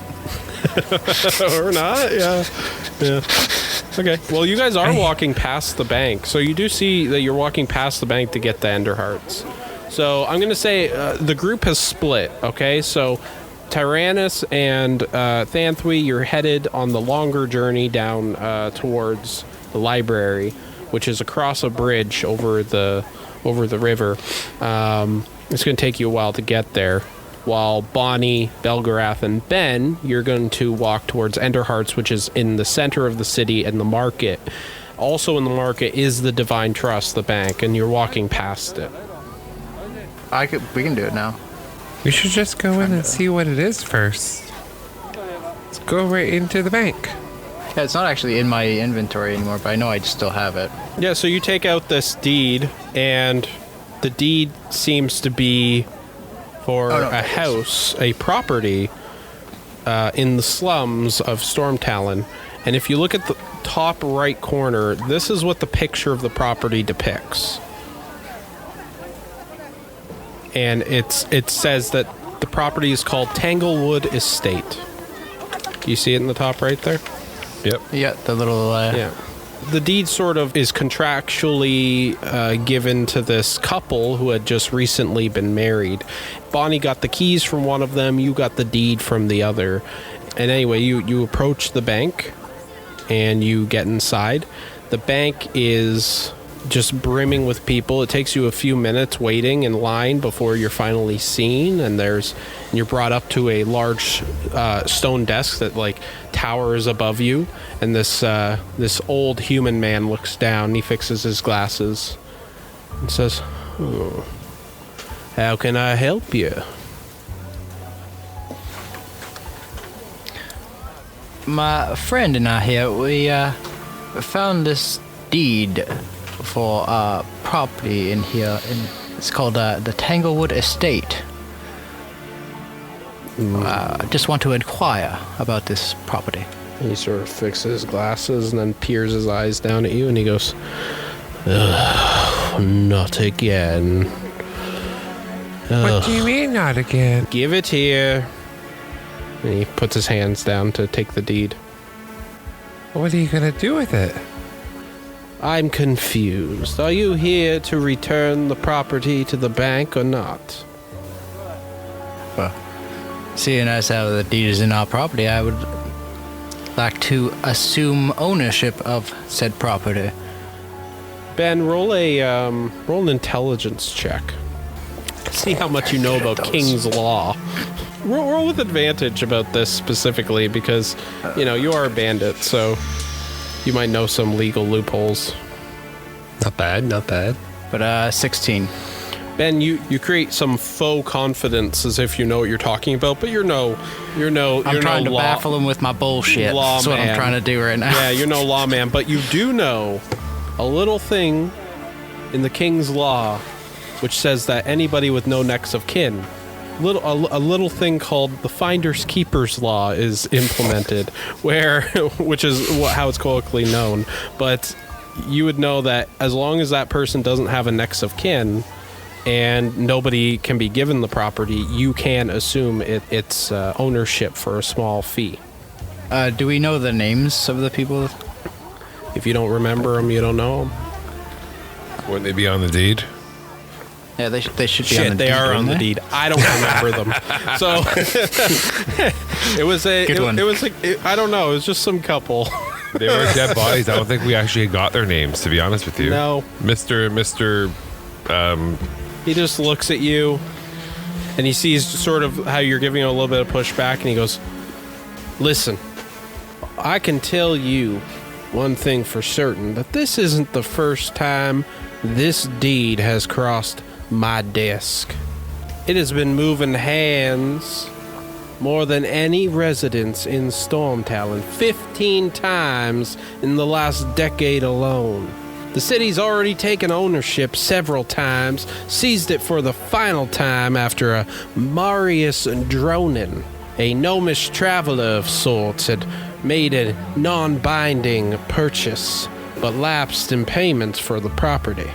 Or not? Yeah. Yeah. Okay. Well, you guys are walking past the bank, so you do see that you're walking past the bank to get the Ender Hearts. So I'm going to say the group has split. Okay, so Tyrannus and Thanthui, you're headed on the longer journey down towards the library, which is across a bridge over the river. It's going to take you a while to get there. While Bonnie, Belgarath, and Ben, you're going to walk towards Enderhearts, which is in the center of the city and the market. Also in the market is the Divine Trust, the bank, and you're walking past it. We can do it now. We should just go in and see what it is first. Let's go right into the bank. Yeah, it's not actually in my inventory anymore, but I know I still have it. Yeah, so you take out this deed, and the deed seems to be for a house, a property in the slums of Stormtalon. And if you look at the top right corner, this is what the picture of the property depicts. And it says that the property is called Tanglewood Estate. You see it in the top right there? Yep. Yeah, the little. Yeah. The deed sort of is contractually given to this couple who had just recently been married. Bonnie got the keys from one of them, you got the deed from the other. And anyway, you approach the bank and you get inside. The bank is just brimming with people. It takes you a few minutes waiting in line before you're finally seen, and you're brought up to a large stone desk that like towers above you, and this old human man looks down. He fixes his glasses and says, "Oh, how can I help you?" My friend and I here, we found this deed for property in here, and it's called the Tanglewood Estate. Just want to inquire about this property. He sort of fixes his glasses and then peers his eyes down at you, and he goes, "Ugh, not again. What do you mean, not again? Give it here." And he puts his hands down to take the deed. What are you gonna do with it? I'm confused. Are you here to return the property to the bank or not? Well, seeing as how the deed is in our property, I would like to assume ownership of said property. Ben, roll an intelligence check. See how much you know about King's Law. Roll with advantage about this specifically because, you are a bandit, so you might know some legal loopholes. Not bad, not bad. But 16. Ben, you create some faux confidence as if you know what you're talking about, but you're no I'm trying to baffle him with my bullshit. That's what I'm lawman. trying to do right now. Yeah, you're no lawman, but you do know a little thing in the King's Law which says that anybody with no next of kin, a little thing called the Finders Keepers Law is implemented, which is how it's colloquially known. But you would know that as long as that person doesn't have a next of kin and nobody can be given the property, you can assume its ownership for a small fee. Do we know the names of the people? If you don't remember them, you don't know them. Wouldn't they be on the deed? Yeah, they should be Shit, on the deed. they are on the wouldn't deed. I don't remember them. So it was a. Good one. It was like I don't know. It was just some couple. They were dead bodies. I don't think we actually got their names, to be honest with you. No. Mr. He just looks at you, and he sees sort of how you're giving him a little bit of pushback, and he goes, "Listen, I can tell you one thing for certain, that this isn't the first time this deed has crossed my desk. It has been moving hands more than any residence in Stormtalon, 15 times in the last decade alone. The city's already taken ownership several times, seized it for the final time after a Marius Dronin, a gnomish traveler of sorts, had made a non-binding purchase, but lapsed in payments for the property.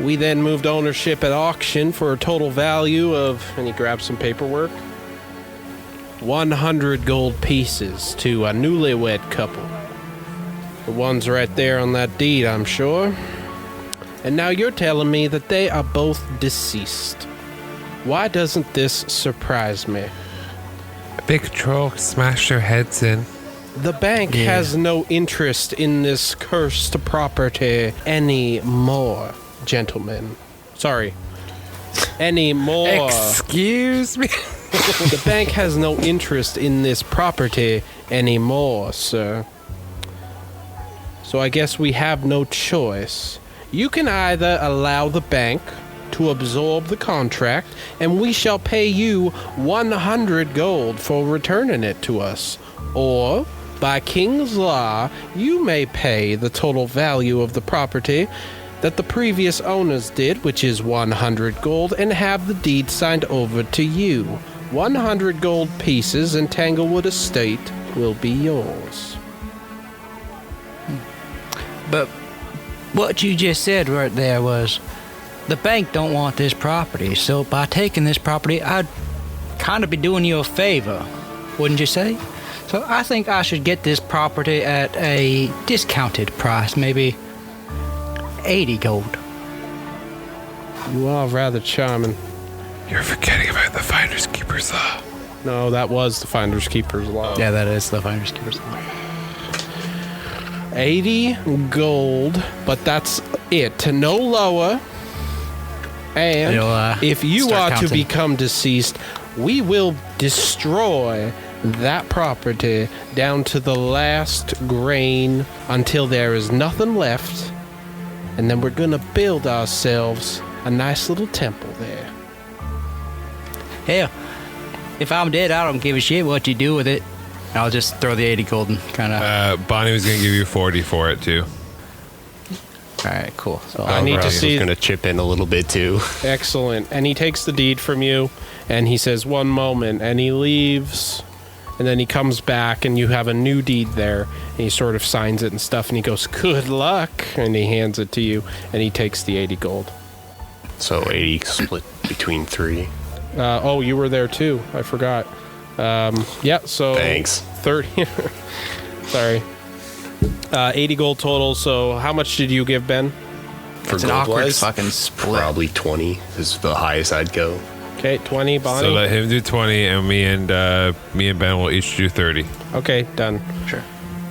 We then moved ownership at auction for a total value of," and he grabs some paperwork, 100 gold pieces to a newlywed couple. The one's right there on that deed, I'm sure. And now you're telling me that they are both deceased. Why doesn't this surprise me? A big troll smashed their heads in. The bank has no interest in this cursed property anymore, gentlemen. Sorry. Anymore. Excuse me? The bank has no interest in this property anymore, sir. So I guess we have no choice. You can either allow the bank to absorb the contract, and we shall pay you 100 gold for returning it to us. Or, by King's law, you may pay the total value of the property that the previous owners did, which is 100 gold, and have the deed signed over to you. 100 gold pieces and Tanglewood Estate will be yours. But what you just said right there was the bank don't want this property, so by taking this property, I'd kind of be doing you a favor, wouldn't you say? So I think I should get this property at a discounted price, maybe 80 gold. You are rather charming. You're forgetting about the Finders Keepers law. No, that was the Finders Keepers law. Yeah, that is the Finders Keepers law. 80 gold, but that's it. No lower. And if you are to become deceased, we will destroy that property down to the last grain until there is nothing left. And then we're going to build ourselves a nice little temple there. Hell, if I'm dead, I don't give a shit what you do with it. I'll just throw the 80 gold and kind of... Bonnie was going to give you 40 for it, too. All right, cool. So I need to see... going to chip in a little bit, too. Excellent. And he takes the deed from you, and he says, 1 moment, and he leaves, and then he comes back, and you have a new deed there, and he sort of signs it and stuff, and he goes, good luck, and he hands it to you, and he takes the 80 gold. So 80 split between 3. Oh, you were there, too. I forgot. Yeah, so... Thanks. 30... Sorry. 80 gold total, so how much did you give, Ben? For it's an awkward gold-wise, fucking split. probably 20 is the highest I'd go. Okay, 20, Bonnie? So let him do 20, and me and Ben will each do 30. Okay, done. Sure.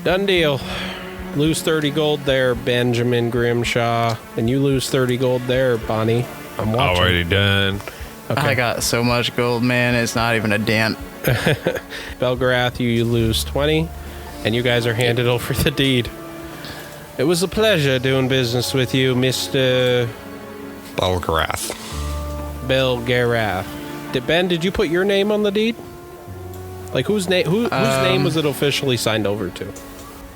Done deal. Lose 30 gold there, Benjamin Grimshaw. And you lose 30 gold there, Bonnie. I'm watching. Already done. Okay. I got so much gold, man. It's not even a dent. Belgarath, you lose 20. And you guys are handed over the deed. It was a pleasure doing business with you, Mr. Balgarath. Belgarath. Did you put your name on the deed? Like, whose name was it officially signed over to?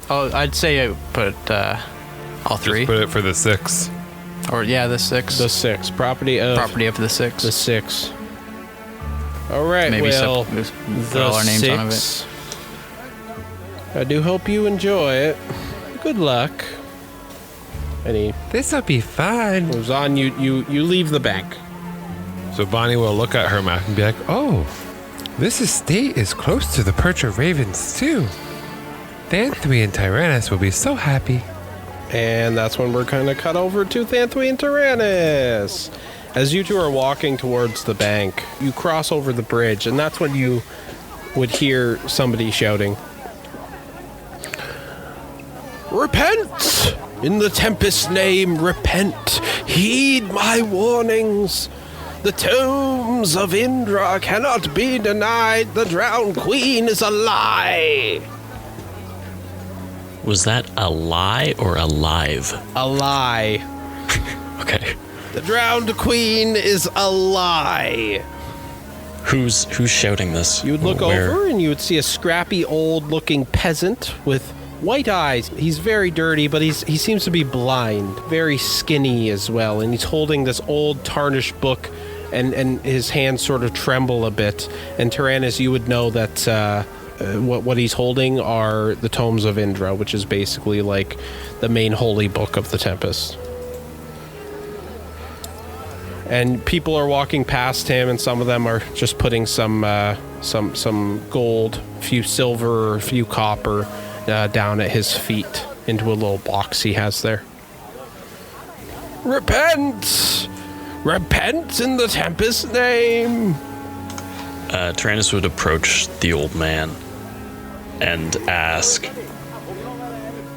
Oh, I'd say I put all three. Just put it for the 6. Or, yeah, the 6. The 6. Property of the 6. the 6. All right, Maybe well, just put the all our names 6. on it. I do hope you enjoy it. Good luck. And he This'll be fun. moves on. You leave the bank. So Bonnie will look at her map and be like, oh, this estate is close to the perch of ravens too. Thanthui and Tyrannus will be so happy. And that's when we're kind of cut over to Thanthui and Tyrannus. As you two are walking towards the bank, you cross over the bridge, and that's when you would hear somebody shouting, "Repent! In the Tempest's name, repent! Heed my warnings! The Tomes of Indra cannot be denied! The drowned queen is a lie!" Was that a lie or alive? A lie. Okay. The drowned queen is a lie. Who's shouting this? You would look Where? over and you would see a scrappy old-looking peasant with white eyes. He's very dirty, but he seems to be blind. Very skinny as well, and he's holding this old tarnished book, and his hands sort of tremble a bit. And Tyrannus, you would know that what he's holding are the Tomes of Indra, which is basically like the main holy book of the Tempest. And people are walking past him, and some of them are just putting some gold, a few silver, a few copper down at his feet into a little box he has there. Repent! Repent in the Tempest's name! Tyrannus would approach the old man and ask,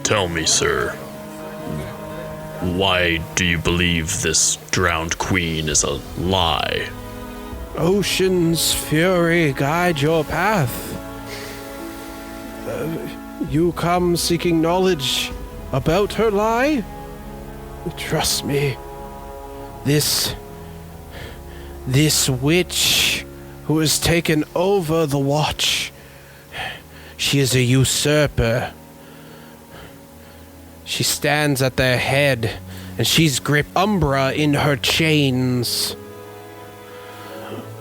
"Tell me, sir, why do you believe this drowned queen is a lie?" Ocean's fury guide your path. You come seeking knowledge about her lie? Trust me, this witch who has taken over the watch, she is a usurper. She stands at their head, and she's gripped Umbra in her chains.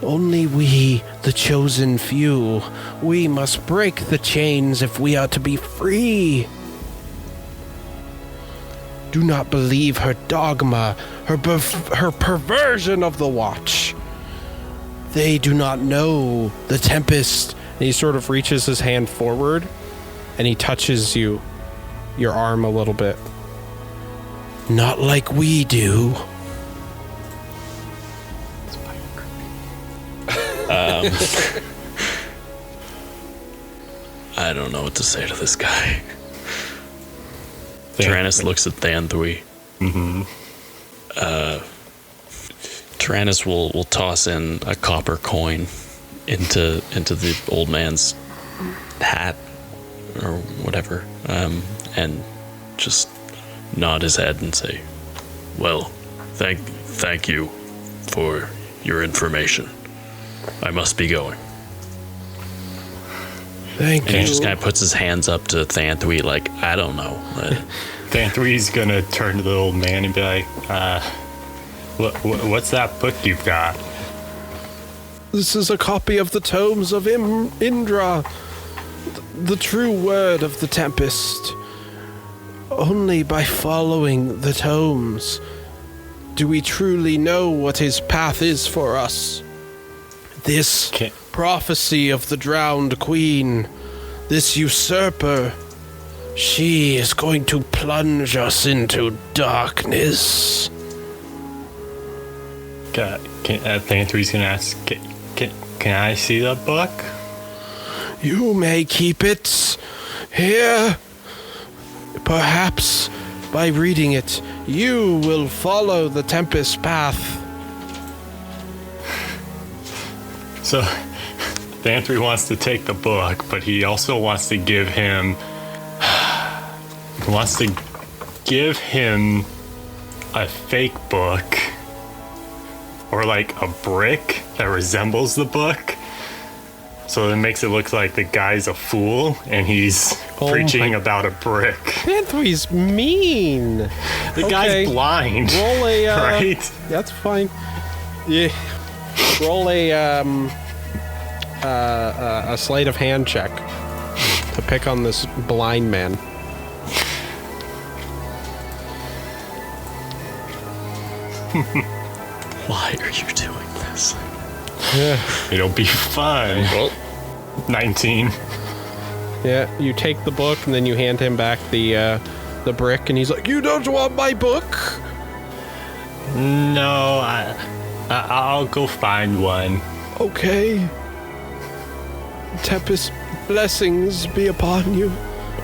Only we, the chosen few, we must break the chains if we are to be free. Do not believe her dogma, her perversion of the watch. They do not know the Tempest. And he sort of reaches his hand forward, and he touches your arm a little bit. Not like we do. I don't know what to say to this guy. Tyrannus looks at Thanthui. Tyrannus will toss in a copper coin into the old man's hat or whatever, and just nod his head and say, "Well, thank you for your information. I must be going." Thank And you. he just kind of puts his hands up to Thanthui like, I don't know. Thanthui's gonna turn to the old man and be like, what's that book you've got? This is a copy of the Tomes of Indra, the true word of the Tempest. Only by following the tomes do we truly know what his path is for us. This prophecy of the drowned queen, this usurper, she is going to plunge us into darkness. Thanthui's gonna ask, can I see the book? You may keep it here. Perhaps by reading it, you will follow the Tempest path. So, Thanthui wants to take the book, but he also wants to give him a fake book, or like a brick that resembles the book, so it makes it look like the guy's a fool and he's preaching about a brick. Thanthui's mean. The guy's blind. Roll a right? That's fine. Yeah. Roll a sleight of hand check to pick on this blind man. Why are you doing this? It'll be fun. Well, 19. Yeah, you take the book and then you hand him back the brick, and he's like, "You don't want my book?" No, I'll go find one. Okay. Tempest, blessings be upon you.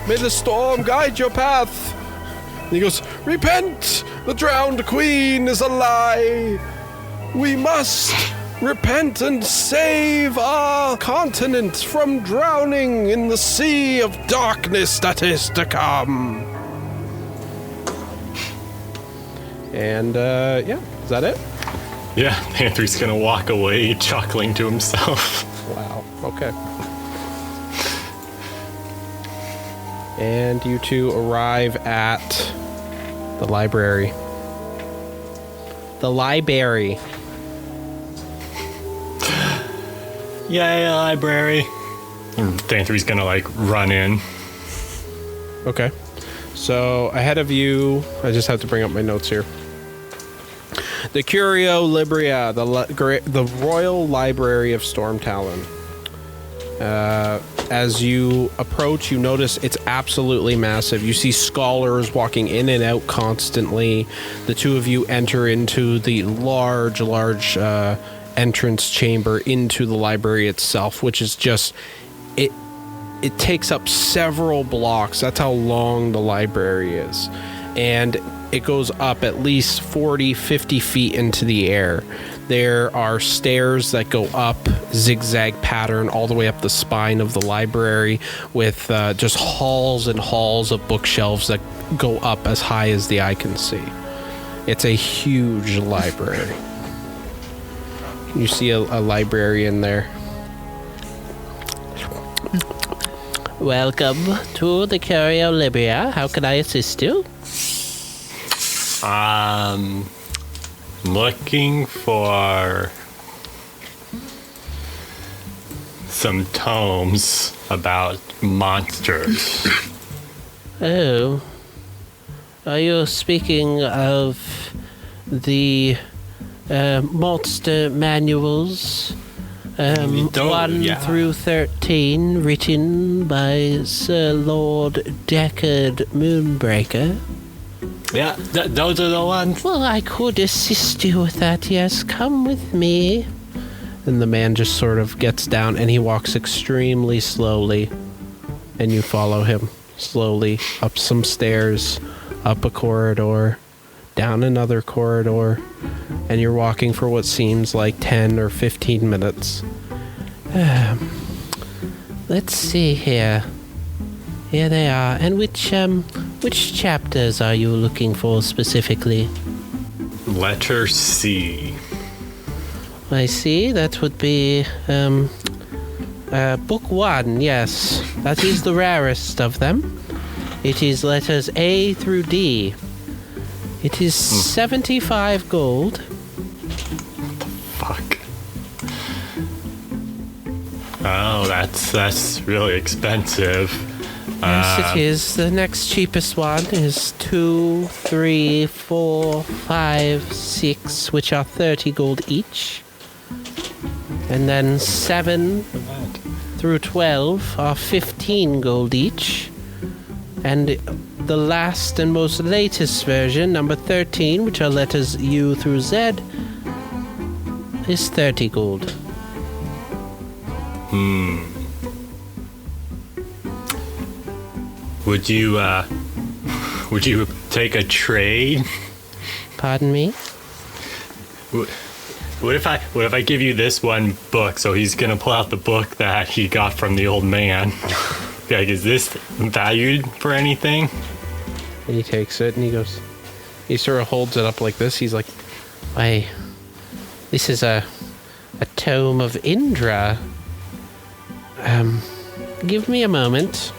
May the storm guide your path. And he goes, "Repent! The drowned queen is a lie. We must repent and save our continent from drowning in the sea of darkness that is to come." And, yeah, is that it? Yeah, Anthony's gonna walk away chuckling to himself. Wow, okay. And you two arrive at the library. The library. Yay, library. And Anthony's gonna, like, run in. Okay. So, ahead of you, I just have to bring up my notes here. The Curio Libria, the Royal Library of Stormtalon. As you approach, you notice it's absolutely massive. You see scholars walking in and out constantly. The two of you enter into the large entrance chamber into the library itself, which is just... It takes up several blocks. That's how long the library is. And it goes up at least 40, 50 feet into the air. There are stairs that go up, zigzag pattern, all the way up the spine of the library, with just halls and halls of bookshelves that go up as high as the eye can see. It's a huge library. You see a librarian there. Welcome to the Curio Libria. How can I assist you? Looking for some tomes about monsters. Oh. Are you speaking of the monster manuals? 1 yeah. through 13, written by Sir Lord Deckard Moonbreaker. Yeah, those are the ones. Well, I could assist you with that, yes. Come with me. And the man just sort of gets down and he walks extremely slowly. And you follow him slowly up some stairs, up a corridor, down another corridor. And you're walking for what seems like 10 or 15 minutes. Let's see here. Here they are. And which chapters are you looking for specifically? Letter C. I see. That would be book 1. Yes, that is the rarest of them. It is letters A through D. It is 75 gold. Fuck. Oh, that's really expensive. Yes, it is. The next cheapest one is 2, 3, 4, 5, 6, which are 30 gold each. And then 7 through 12 are 15 gold each. And the last and most latest version, number 13, which are letters U through Z, is 30 gold. Would you take a trade? Pardon me? What if I give you this one book? So he's gonna pull out the book that he got from the old man. Like, is this valued for anything? And he takes it and he sort of holds it up like this. He's like, Why, this is a Tome of Indra. Give me a moment.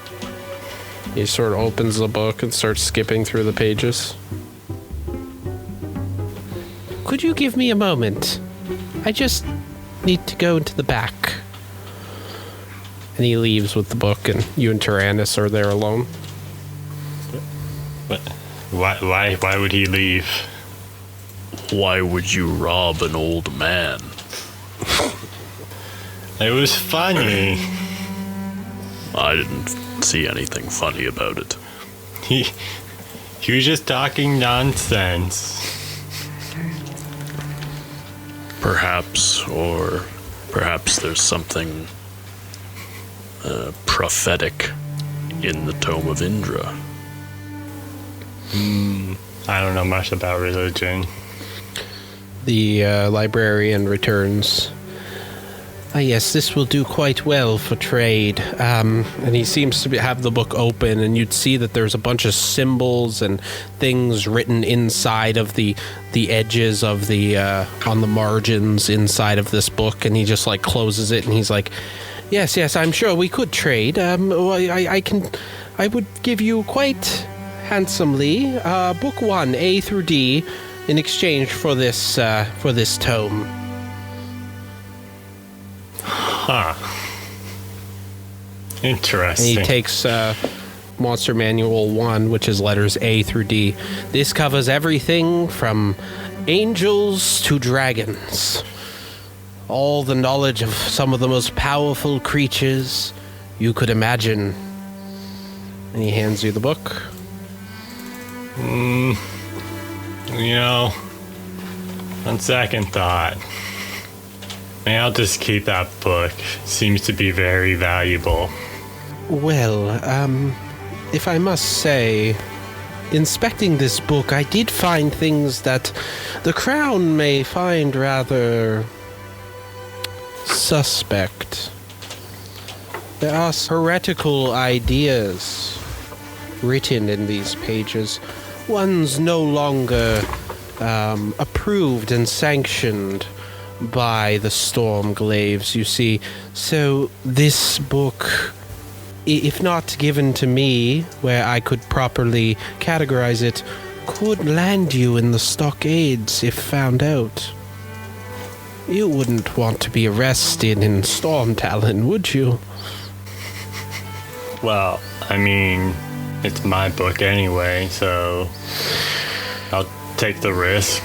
he sort of opens the book and starts skipping through the pages. Could you give me a moment? I just need to go into the back. And he leaves with the book, and you and Tyrannus are there alone. But why would he leave? Why would you rob an old man? It was funny. I didn't see anything funny about it. He was just talking nonsense. Perhaps there's something prophetic in the Tome of Indra. I don't know much about religion. The librarian returns. Ah, yes, this will do quite well for trade. And he seems to have the book open, and you'd see that there's a bunch of symbols and things written inside of the edges of the on the margins inside of this book. And he just like closes it, and he's like, "Yes, I'm sure we could trade. Well, I would give you quite handsomely book 1 A through D in exchange for this tome." Huh. And Interesting. he takes Monster Manual 1, which is letters A through D. This covers everything from angels to dragons. All the knowledge of some of the most powerful creatures you could imagine. And he hands you the book. You know, on second thought, maybe I'll just keep that book. Seems to be very valuable. Well, if I must say, inspecting this book, I did find things that the Crown may find rather suspect. There are heretical ideas written in these pages. One's no longer approved and sanctioned by the Stormglaives, you see. So this book, if not given to me where I could properly categorize it, could land you in the stockades if found out. You wouldn't want to be arrested in Stormtalon, would you? Well, I mean, it's my book anyway, so I'll take the risk.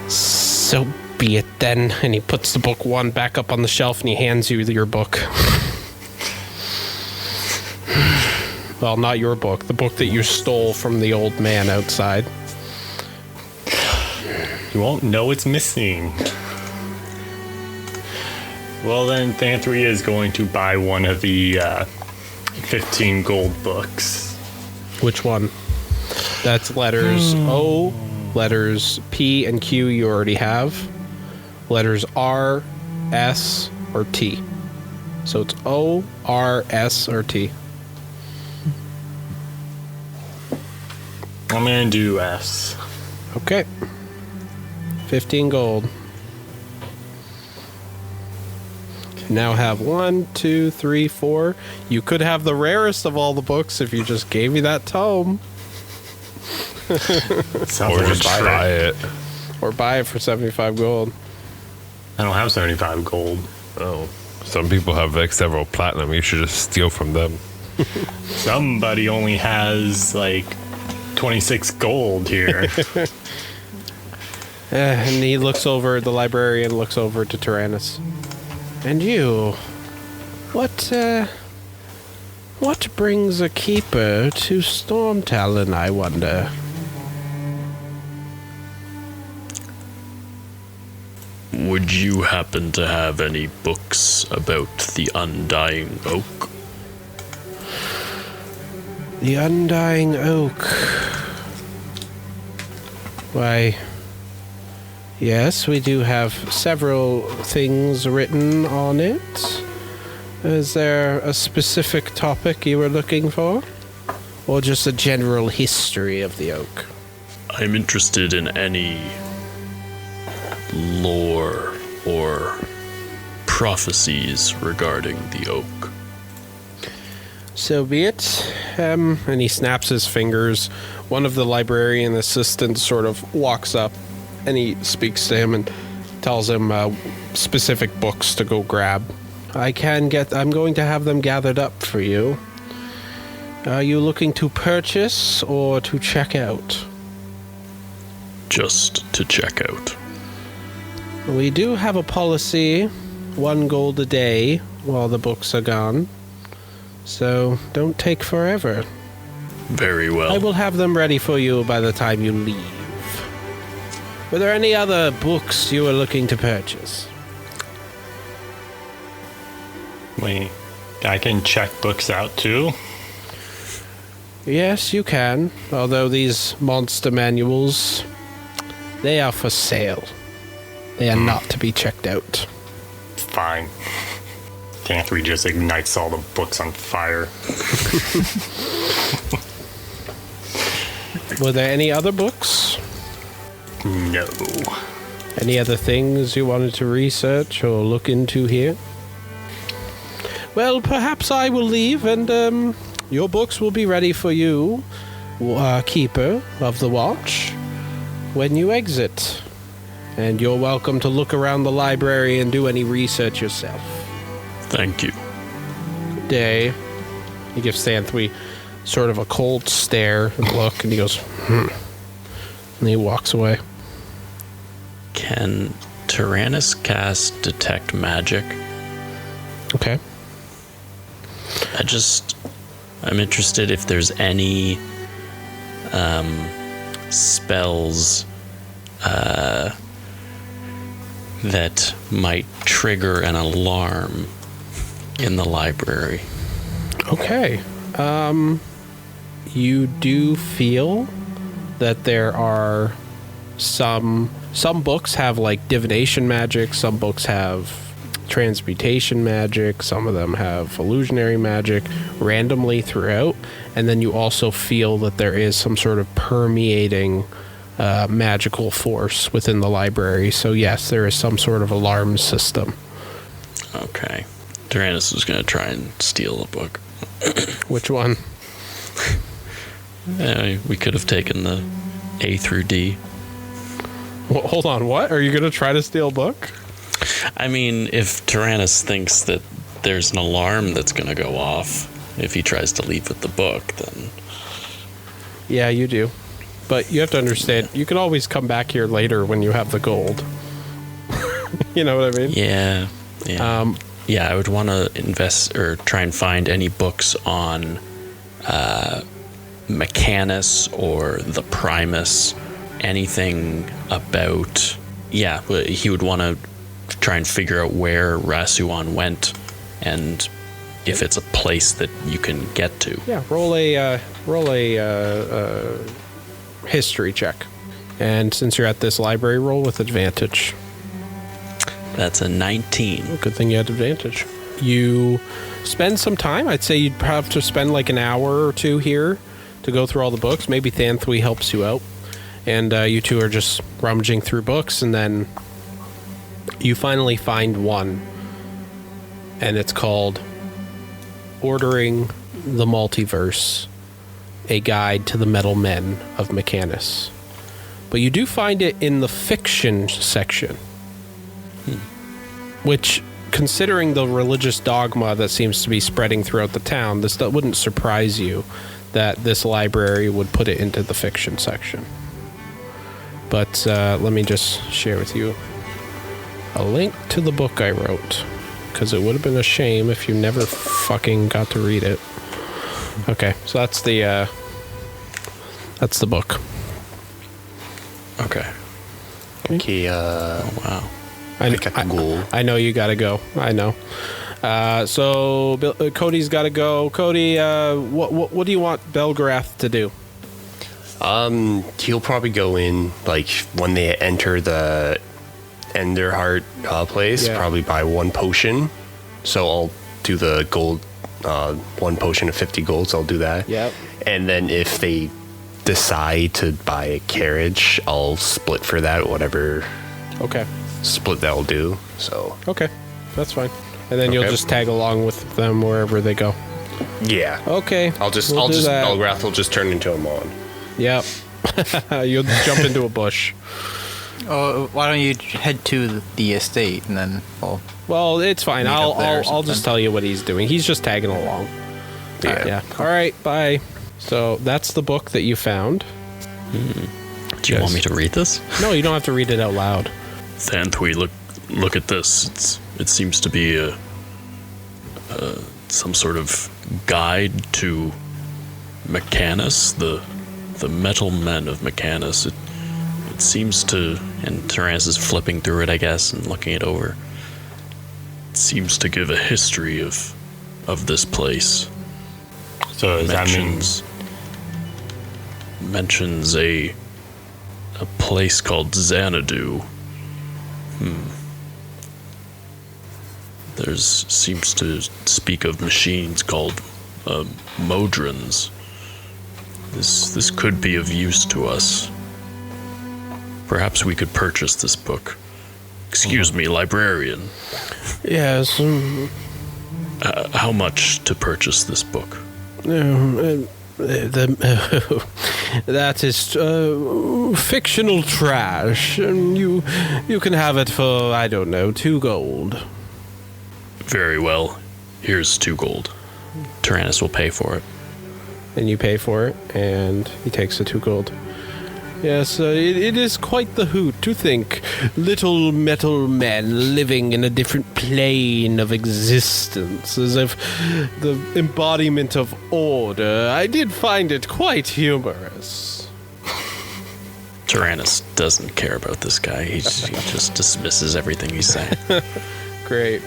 So be it then. And he puts the book 1 back up on the shelf and he hands you your book. Well, not your book. The book that you stole from the old man outside. You won't know it's missing. Well, then Thanthria is going to buy one of the 15 gold books. Which one? That's letters O, letters P and Q you already have. Letters R, S, or T. So it's O, R, S, or T. I'm going to do S. Okay. 15 gold. Now have 1, 2, 3, 4. You could have the rarest of all the books if you just gave me that tome. Sounds Or like a just trick. try it. Or buy it for 75 gold. I don't have 75 gold. Oh. Some people have like several platinum. You should just steal from them. Somebody only has like 26 gold here. And he looks over, the librarian looks over to Tyrannus. And you, what brings a keeper to Stormtalon, I wonder? Would you happen to have any books about the Undying Oak? The Undying Oak. Why, yes, we do have several things written on it. Is there a specific topic you were looking for? Or just a general history of the oak? I'm interested in any lore or prophecies regarding the oak. So be it. And he snaps his fingers. One of the librarian assistants sort of walks up and he speaks to him and tells him specific books to go grab. I'm going to have them gathered up for you. Are you looking to purchase or to check out? Just to check out. We do have a policy, 1 gold a day while the books are gone. So don't take forever. Very well. I will have them ready for you by the time you leave. Were there any other books you were looking to purchase? Wait, I can check books out too? Yes, you can. Although these monster manuals, they are for sale. They are not to be checked out. Fine. Tantry just ignites all the books on fire. Were there any other books? No. Any other things you wanted to research or look into here? Well, perhaps I will leave and your books will be ready for you, Keeper of the Watch, when you exit. And you're welcome to look around the library and do any research yourself. Thank you. Good day. He gives Xanthwy sort of a cold stare and look, and he goes, and he walks away. Can Tyrannus cast Detect Magic? Okay. I'm interested if there's any spells that might trigger an alarm in the library. Okay. You do feel that there are some books have like divination magic, some books have transmutation magic, some of them have illusionary magic randomly throughout, and then you also feel that there is some sort of permeating magical force within the library. So yes, there is some sort of alarm system. Okay. Tyrannus was going to try and steal a book. Which one? We could have taken the A through D. Well, hold on, what? Are you going to try to steal a book? I mean, if Tyrannus thinks that there's an alarm that's going to go off if he tries to leave with the book, then... Yeah, you do. But you have to understand, you can always come back here later when you have the gold. You know what I mean? Yeah. Yeah, I would want to invest or try and find any books on Mechanus or the Primus, anything about... Yeah, he would want to try and figure out where Rasuan went and if it's a place that you can get to. Yeah, roll a history check. And since you're at this library, roll with advantage. That's a 19. Good thing you had advantage. You spend some time. I'd say you'd have to spend like an hour or two here to go through all the books. Maybe Xanthwy helps you out. And you two are just rummaging through books, and then you finally find one. And it's called Ordering the Multiverse, a Guide to the Metal Men of Mechanus. But you do find it in the fiction section. Which, considering the religious dogma that seems to be spreading throughout the town, this wouldn't surprise you that this library would put it into the fiction section. But let me just share with you a link to the book I wrote, because it would have been a shame if you never fucking got to read it. Okay, so that's the book. Okay. Okay, Oh, wow. I got the goal. I know you gotta go. I know. So Cody's gotta go. Cody, what do you want Belgrath to do? He'll probably go in, like, when they enter the Enderheart place, Yeah. probably buy one potion. So I'll do the gold, one potion of 50 gold, so I'll do that. Yep. And then if they decide to buy a carriage, I'll split for that, whatever Okay. split that'll do. So, Okay. That's fine. And then you'll Okay. just tag along with them wherever they go. yeah. Okay. I'll just we'll do that. Belgrath will just turn into a Mon. Yep. You'll jump into a bush. Oh, why don't you head to the estate and then, well, Well, it's fine. Meet up there or I'll just something. tell you what he's doing. He's just tagging along. Yeah. All right, bye. So that's the book that you found. Do you want me to read this? No, you don't have to read it out loud. Thanthui, look at this. It seems to be some sort of guide to Mechanus, the metal men of Mechanus. It seems to, and Tyrannus is flipping through it, I guess, and looking it over. It seems to give a history of this place. So does that mean Mentions a place called Xanadu. Seems to speak of machines called modrons. This could be of use to us. Perhaps we could purchase this book. Excuse me, librarian. Yes. How much to purchase this book? That is fictional trash. You can have it for, I don't know, 2 gold. Very well. Here's 2 gold. Tyrannus will pay for it. And you pay for it, and he takes the 2 gold. Yes, it is quite the hoot to think little metal men living in a different plane of existence, as if the embodiment of order. I did find it quite humorous. Tyrannus doesn't care about this guy. He just dismisses everything he's saying. Great.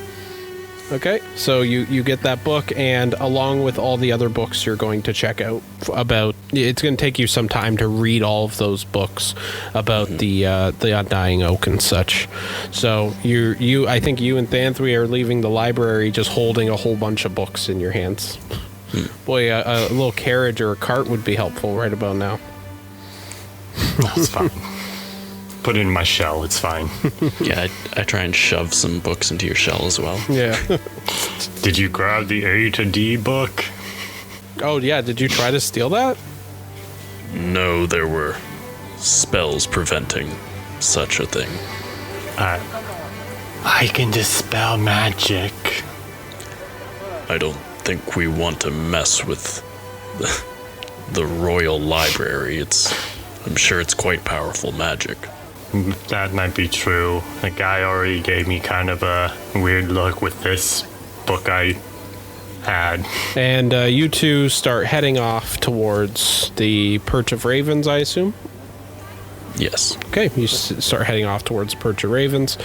Okay, so you get that book, and along with all the other books you're going to check out about, it's going to take you some time to read all of those books about the Undying Oak and such. So I think you and Thanthui are leaving the library just holding a whole bunch of books in your hands. Boy, a little carriage or a cart would be helpful right about now. That's fine. Put it in my shell, it's fine. Yeah, I try and shove some books into your shell as well. Yeah. Did you grab the A to D book? Oh, yeah, did you try to steal that? No, there were spells preventing such a thing. I can dispel magic. I don't think we want to mess with the Royal Library. I'm sure it's quite powerful magic. That might be true. The guy already gave me kind of a weird look with this book I had. And you two start heading off towards the Perch of Ravens, I assume? Yes. Okay, you start heading off towards Perch of Ravens.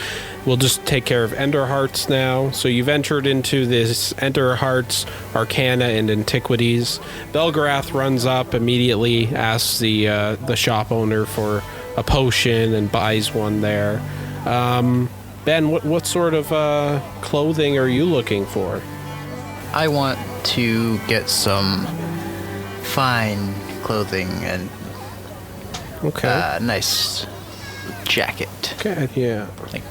We'll just take care of Ender Hearts now. So you've entered into this Ender Hearts, Arcana, and Antiquities. Belgarath runs up immediately, asks the shop owner for a potion and buys one there. Ben, what sort of clothing are you looking for? I want to get some fine clothing and Okay. nice jacket. Okay, yeah. Like,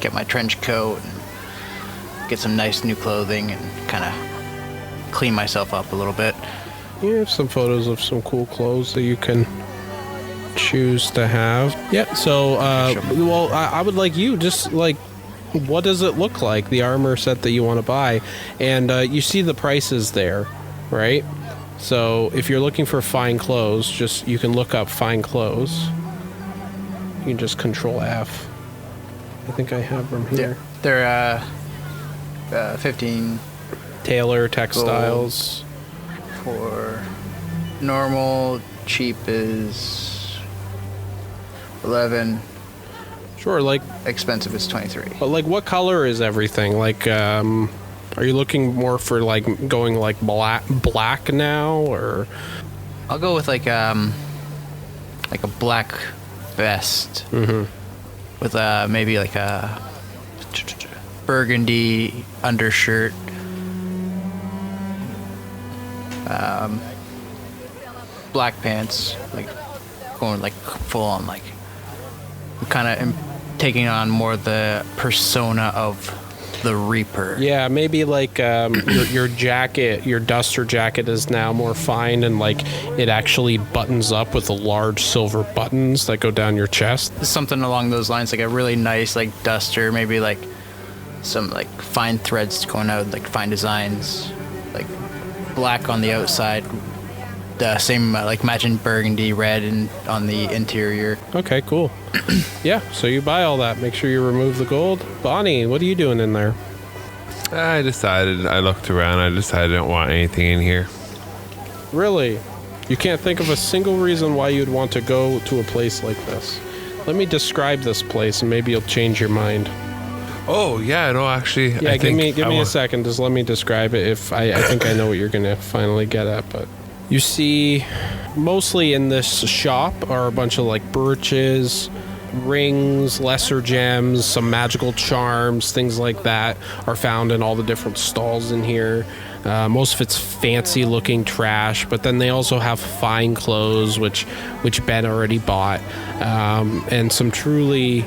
get my trench coat and get some nice new clothing and kind of clean myself up a little bit. You have some photos of some cool clothes that you can choose to have. Yeah, so, well, I would like you, just, like, what does it look like, the armor set that you want to buy? And you see the prices there, right? So if you're looking for fine clothes, you can look up fine clothes. You can just Control F. I think I have them here. They're 15 Tailor Textiles. for normal, cheap is 11, Sure, like, expensive is 23. but like, what color is everything? Like, are you looking more for like going like black now, or? I'll go with like a black vest with maybe like a burgundy undershirt. Black pants, like going like full on, like I'm kind of taking on more the persona of the Reaper. Yeah, maybe like your jacket, your duster jacket is now more fine, and like it actually buttons up with the large silver buttons that go down your chest. Something along those lines, like a really nice like duster, maybe like some like fine threads going out, like fine designs, like black on the outside. The same, like matching burgundy red and on the interior. Okay, cool. Yeah, so you buy all that. Make sure you remove the gold. Bonnie, what are you doing in there? I looked around. I decided I don't want anything in here. Really? You can't think of a single reason why you'd want to go to a place like this. Let me describe this place and maybe you'll change your mind. Oh, yeah, no, actually. Yeah, give me a second. Just let me describe it. If I think I know what you're going to finally get at, but you see mostly in this shop are a bunch of like brooches, rings, lesser gems, some magical charms, things like that are found in all the different stalls in here. Most of it's fancy looking trash, but then they also have fine clothes, which Ben already bought, and some truly,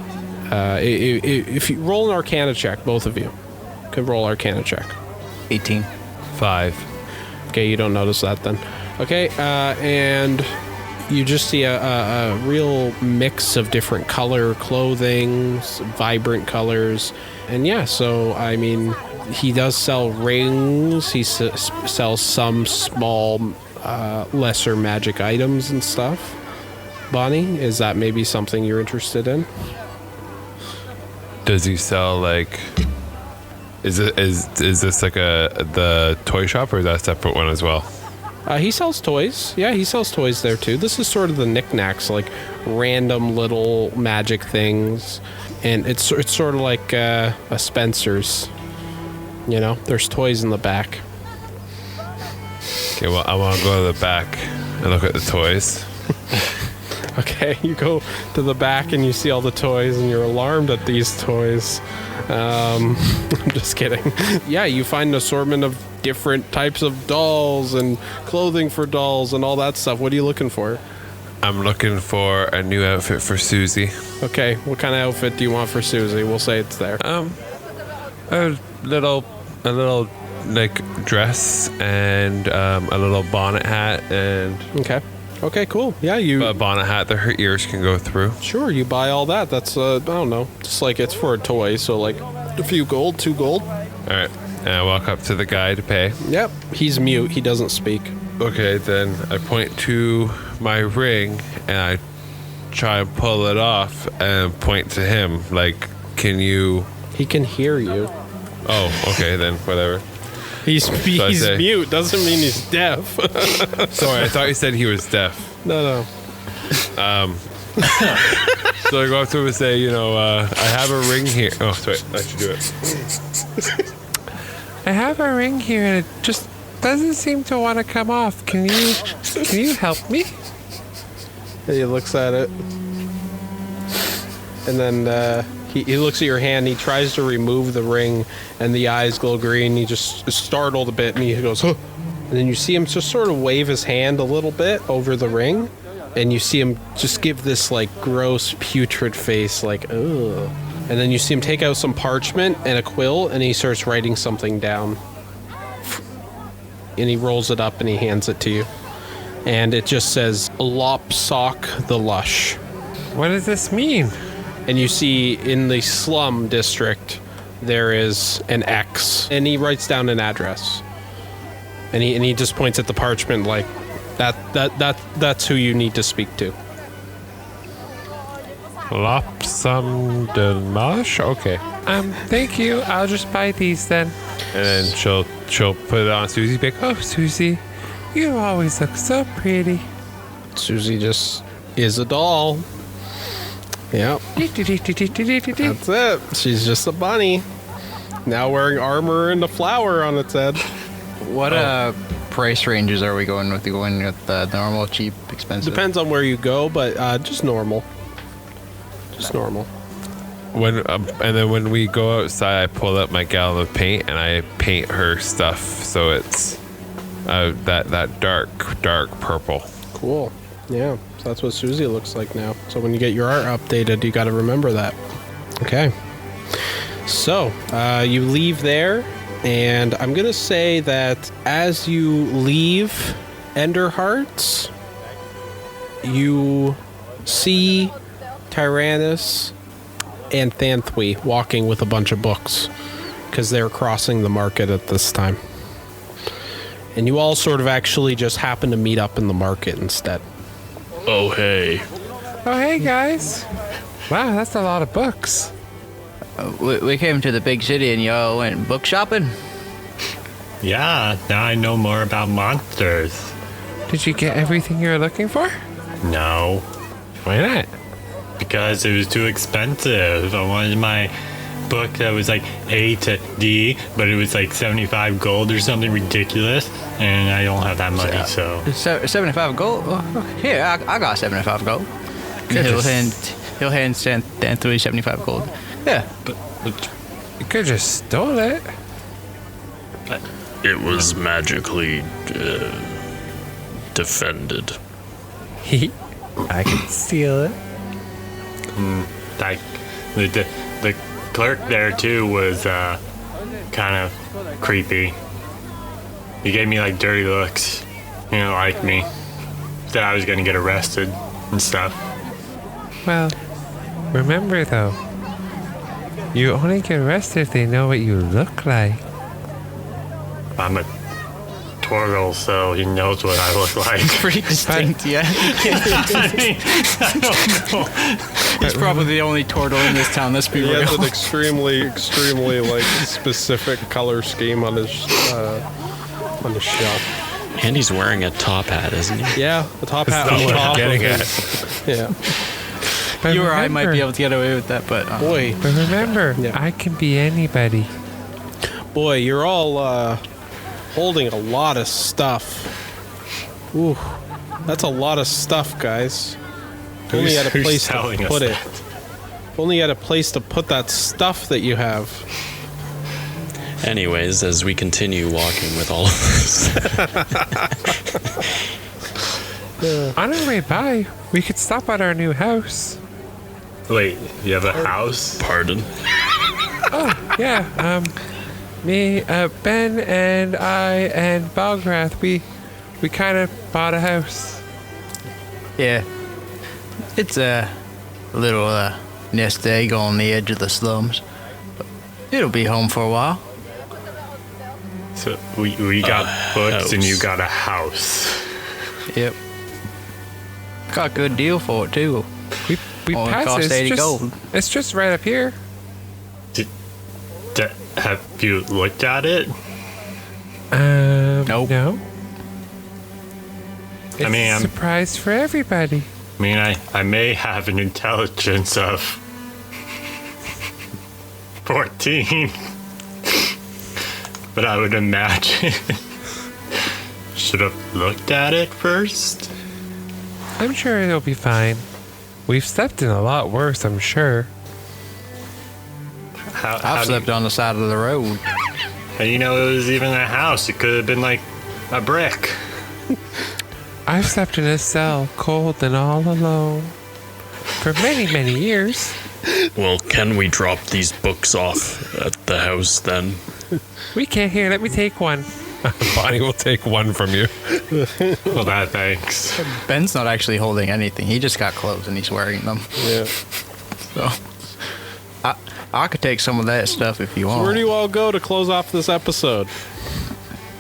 if you roll an Arcana check, both of you could roll Arcana check. 18. 5. Okay, you don't notice that then. Okay, and you just see a real mix of different color clothing, vibrant colors. And yeah, so I mean, he does sell rings. He sells some small, lesser magic items and stuff. Bonnie, is that maybe something you're interested in? Does he sell like? Is this like the toy shop, or is that a separate one as well? He sells toys. Yeah, he sells toys there too. This is sort of the knickknacks, like random little magic things, and it's sort of like a Spencer's. You know, there's toys in the back. Okay, well, I want to go to the back and look at the toys. Okay, you go to the back and you see all the toys, and you're alarmed at these toys. I'm just kidding. Yeah, you find an assortment of different types of dolls and clothing for dolls and all that stuff. What are you looking for? I'm looking for a new outfit for Susie. Okay, what kind of outfit do you want for Susie? We'll say it's there. A little like dress and a little bonnet hat and Okay, cool. Yeah, a bonnet hat that her ears can go through. Sure, you buy all that. That's I don't know, just like it's for a toy, so like a few gold, 2 gold. All right, and I walk up to the guy to pay. Yep, he's mute. He doesn't speak. Okay, then I point to my ring and I try and pull it off and point to him. Like, can you? He can hear you. Oh, okay, then whatever. He's mute. Doesn't mean he's deaf. Sorry, I thought you said he was deaf. No. So I go up to him and say, I have a ring here. Oh, sorry, I should do it. I have a ring here and it just doesn't seem to want to come off. Can you help me? He looks at it, and then he looks at your hand. He tries to remove the ring, and the eyes glow green. He just is startled a bit, and he goes, huh. And then you see him just sort of wave his hand a little bit over the ring, and you see him just give this like gross, putrid face, like, ugh. And then you see him take out some parchment and a quill, and he starts writing something down. And he rolls it up and he hands it to you. And it just says, Lopsock the Lush. What does this mean? And you see in the slum district, there is an X. And he writes down an address. And he just points at the parchment like, that's who you need to speak to. Lopsum de Lush? Okay. Thank you. I'll just buy these then. And then she'll put it on Susie. Be like, oh, Susie, you always look so pretty. Susie just is a doll. Yep. That's it. She's just a bunny. Now wearing armor and a flower on its head. What price ranges are we going with? Going with the normal, cheap, expensive? Depends on where you go, but just normal. Just normal. And then when we go outside, I pull out my gallon of paint and I paint her stuff so it's that dark purple. Cool. Yeah, so that's what Susie looks like now. So when you get your art updated, you got to remember that. Okay. So you leave there, and I'm gonna say that as you leave Enderhearts, you see Tyrannus and Thanthui walking with a bunch of books because they're crossing the market at this time. And you all sort of actually just happen to meet up in the market instead. Oh, hey. Oh, hey guys. Wow, that's a lot of books. We came to the big city and y'all went book shopping? Yeah, now I know more about monsters. Did you get everything you were looking for? No, Why not? because it was too expensive. I wanted my book that was like A to D, but it was like 75 gold or something ridiculous, and I don't have that money, so. 75 gold? Oh, here, I got 75 gold. He'll hand Stan 375 gold. Yeah. But You could have just stole it. It was magically defended. I can steal it. like the clerk there too was kind of creepy. He gave me like dirty looks. He didn't like me. Said I was gonna get arrested and stuff. Well, remember though, you only get arrested if they know what you look like. I'm a turtle, so he knows what I look like. Pretty distinct, yeah. I don't know. He's probably the only turtle in this town. Let's be He has real. an extremely like specific color scheme on his shelf. And he's wearing a top hat, isn't he? Yeah, the top hat not on what I'm top getting of at. his, yeah. But You or I might be remember- able to get away with that, but Boy, But remember, Yeah. I can be anybody. boy, you're all holding a lot of stuff. Ooh, that's a lot of stuff, guys. If only you had a Who's place to telling us put it. that? If only you had a place to put that stuff that you have. Anyways, as we continue walking with all of this, On our way by, we could stop at our new house. Wait, you have a house? pardon. Yeah, me, Ben, and I, and Balgrath, we kind of bought a house. yeah. It's a little nest egg on the edge of the slums. But it'll be home for a while. So we got books and house. you got a house. Yep. Got a good deal for it, too. We Only passed cost it. 80 It's gold. just, it's just right up here. Have you looked at it? Nope. No. It's I mean, a I'm- surprise for everybody. I mean, I may have an intelligence of 14, but I would imagine should have looked at it first. I'm sure it'll be fine. We've slept in a lot worse, I'm sure. How I've do you- slept on the side of the road. How do you know it was even a house? It could have been like a brick. I've slept in a cell, cold and all alone, for many, many years. Well, can we drop these books off at the house then? We can't hear. Let me take one. Bonnie will take one from you. Well, that thanks. Ben's not actually holding anything. He just got clothes and he's wearing them. Yeah. So I could take some of that stuff if you want. Where do you all go to close off this episode?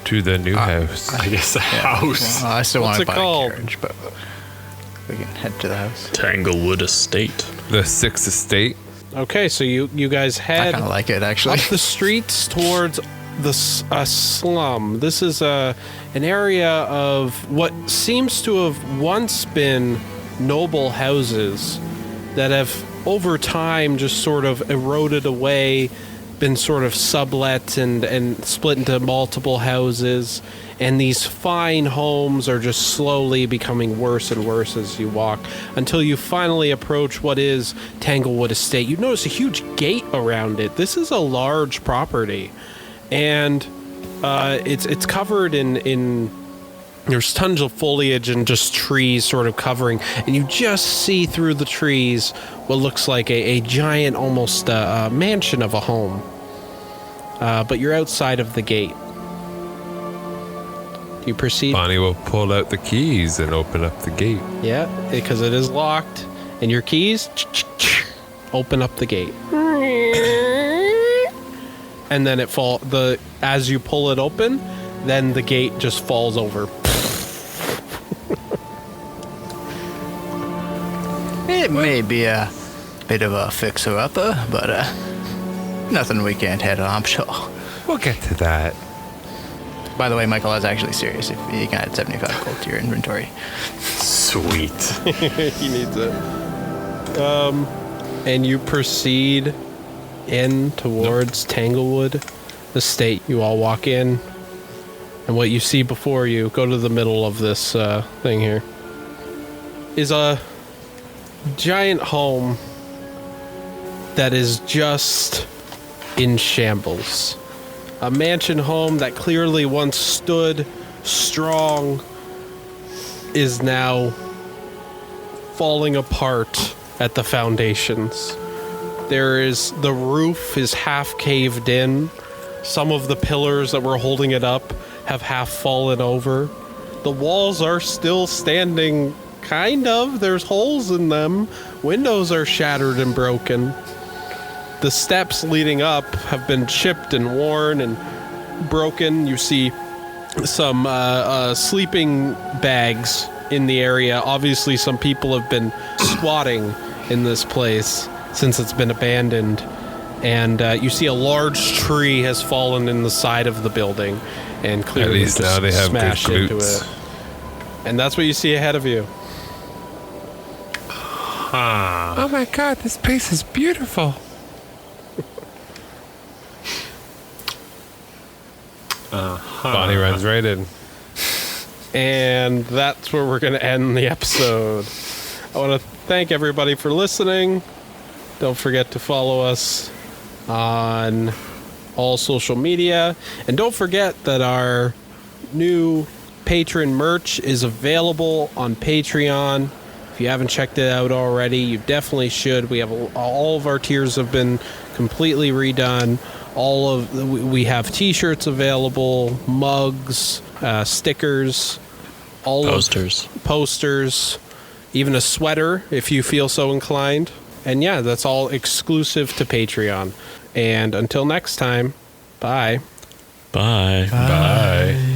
To the new house. I guess a house. Well, I still What's want to it buy called? a carriage, but we can head to the house. Tanglewood Estate. The Sixth Estate. Okay, so you guys I head kind of like it, actually. up the streets towards the slum. This is an area of what seems to have once been noble houses that have over time just sort of eroded away, been sort of sublet and split into multiple houses, and these fine homes are just slowly becoming worse and worse as you walk until you finally approach what is Tanglewood Estate. You notice a huge gate around it. This is a large property, and it's covered in there's tons of foliage and just trees sort of covering, and you just see through the trees what looks like a giant, almost mansion of a home. But you're outside of the gate. Do you proceed? Bonnie will pull out the keys and open up the gate. Yeah, because it is locked. And your keys open up the gate. And then as you pull it open, then the gate just falls over. It may be a bit of a fixer-upper, but nothing we can't handle, I'm sure. We'll get to that. By the way, Michael, I was actually serious. If you can add 75 gold to your inventory. Sweet. He needs it. And you proceed in towards Tanglewood Estate. You all walk in, and what you see before you, go to the middle of this thing here, is a giant home that is just in shambles. A mansion home that clearly once stood strong is now falling apart at the foundations. The roof is half caved in. Some of the pillars that were holding it up have half fallen over. The walls are still standing, kind of. There's holes in them. Windows are shattered and broken. The steps leading up have been chipped and worn and broken. You see some sleeping bags in the area. Obviously, some people have been squatting in this place since it's been abandoned. And you see a large tree has fallen in the side of the building and clearly least now they have good smashed into glutes. it. And that's what you see ahead of you. Oh my god, this place is beautiful. Bonnie runs right in. And that's where we're going to end the episode. I want to thank everybody for listening. Don't forget to follow us on all social media. And don't forget that our new patron merch is available on Patreon. If you haven't checked it out already, you definitely should. We have all of our tiers have been completely redone. We have t-shirts available, mugs, stickers, posters, even a sweater if you feel so inclined. And yeah, that's all exclusive to Patreon. And until next time, bye. Bye. Bye.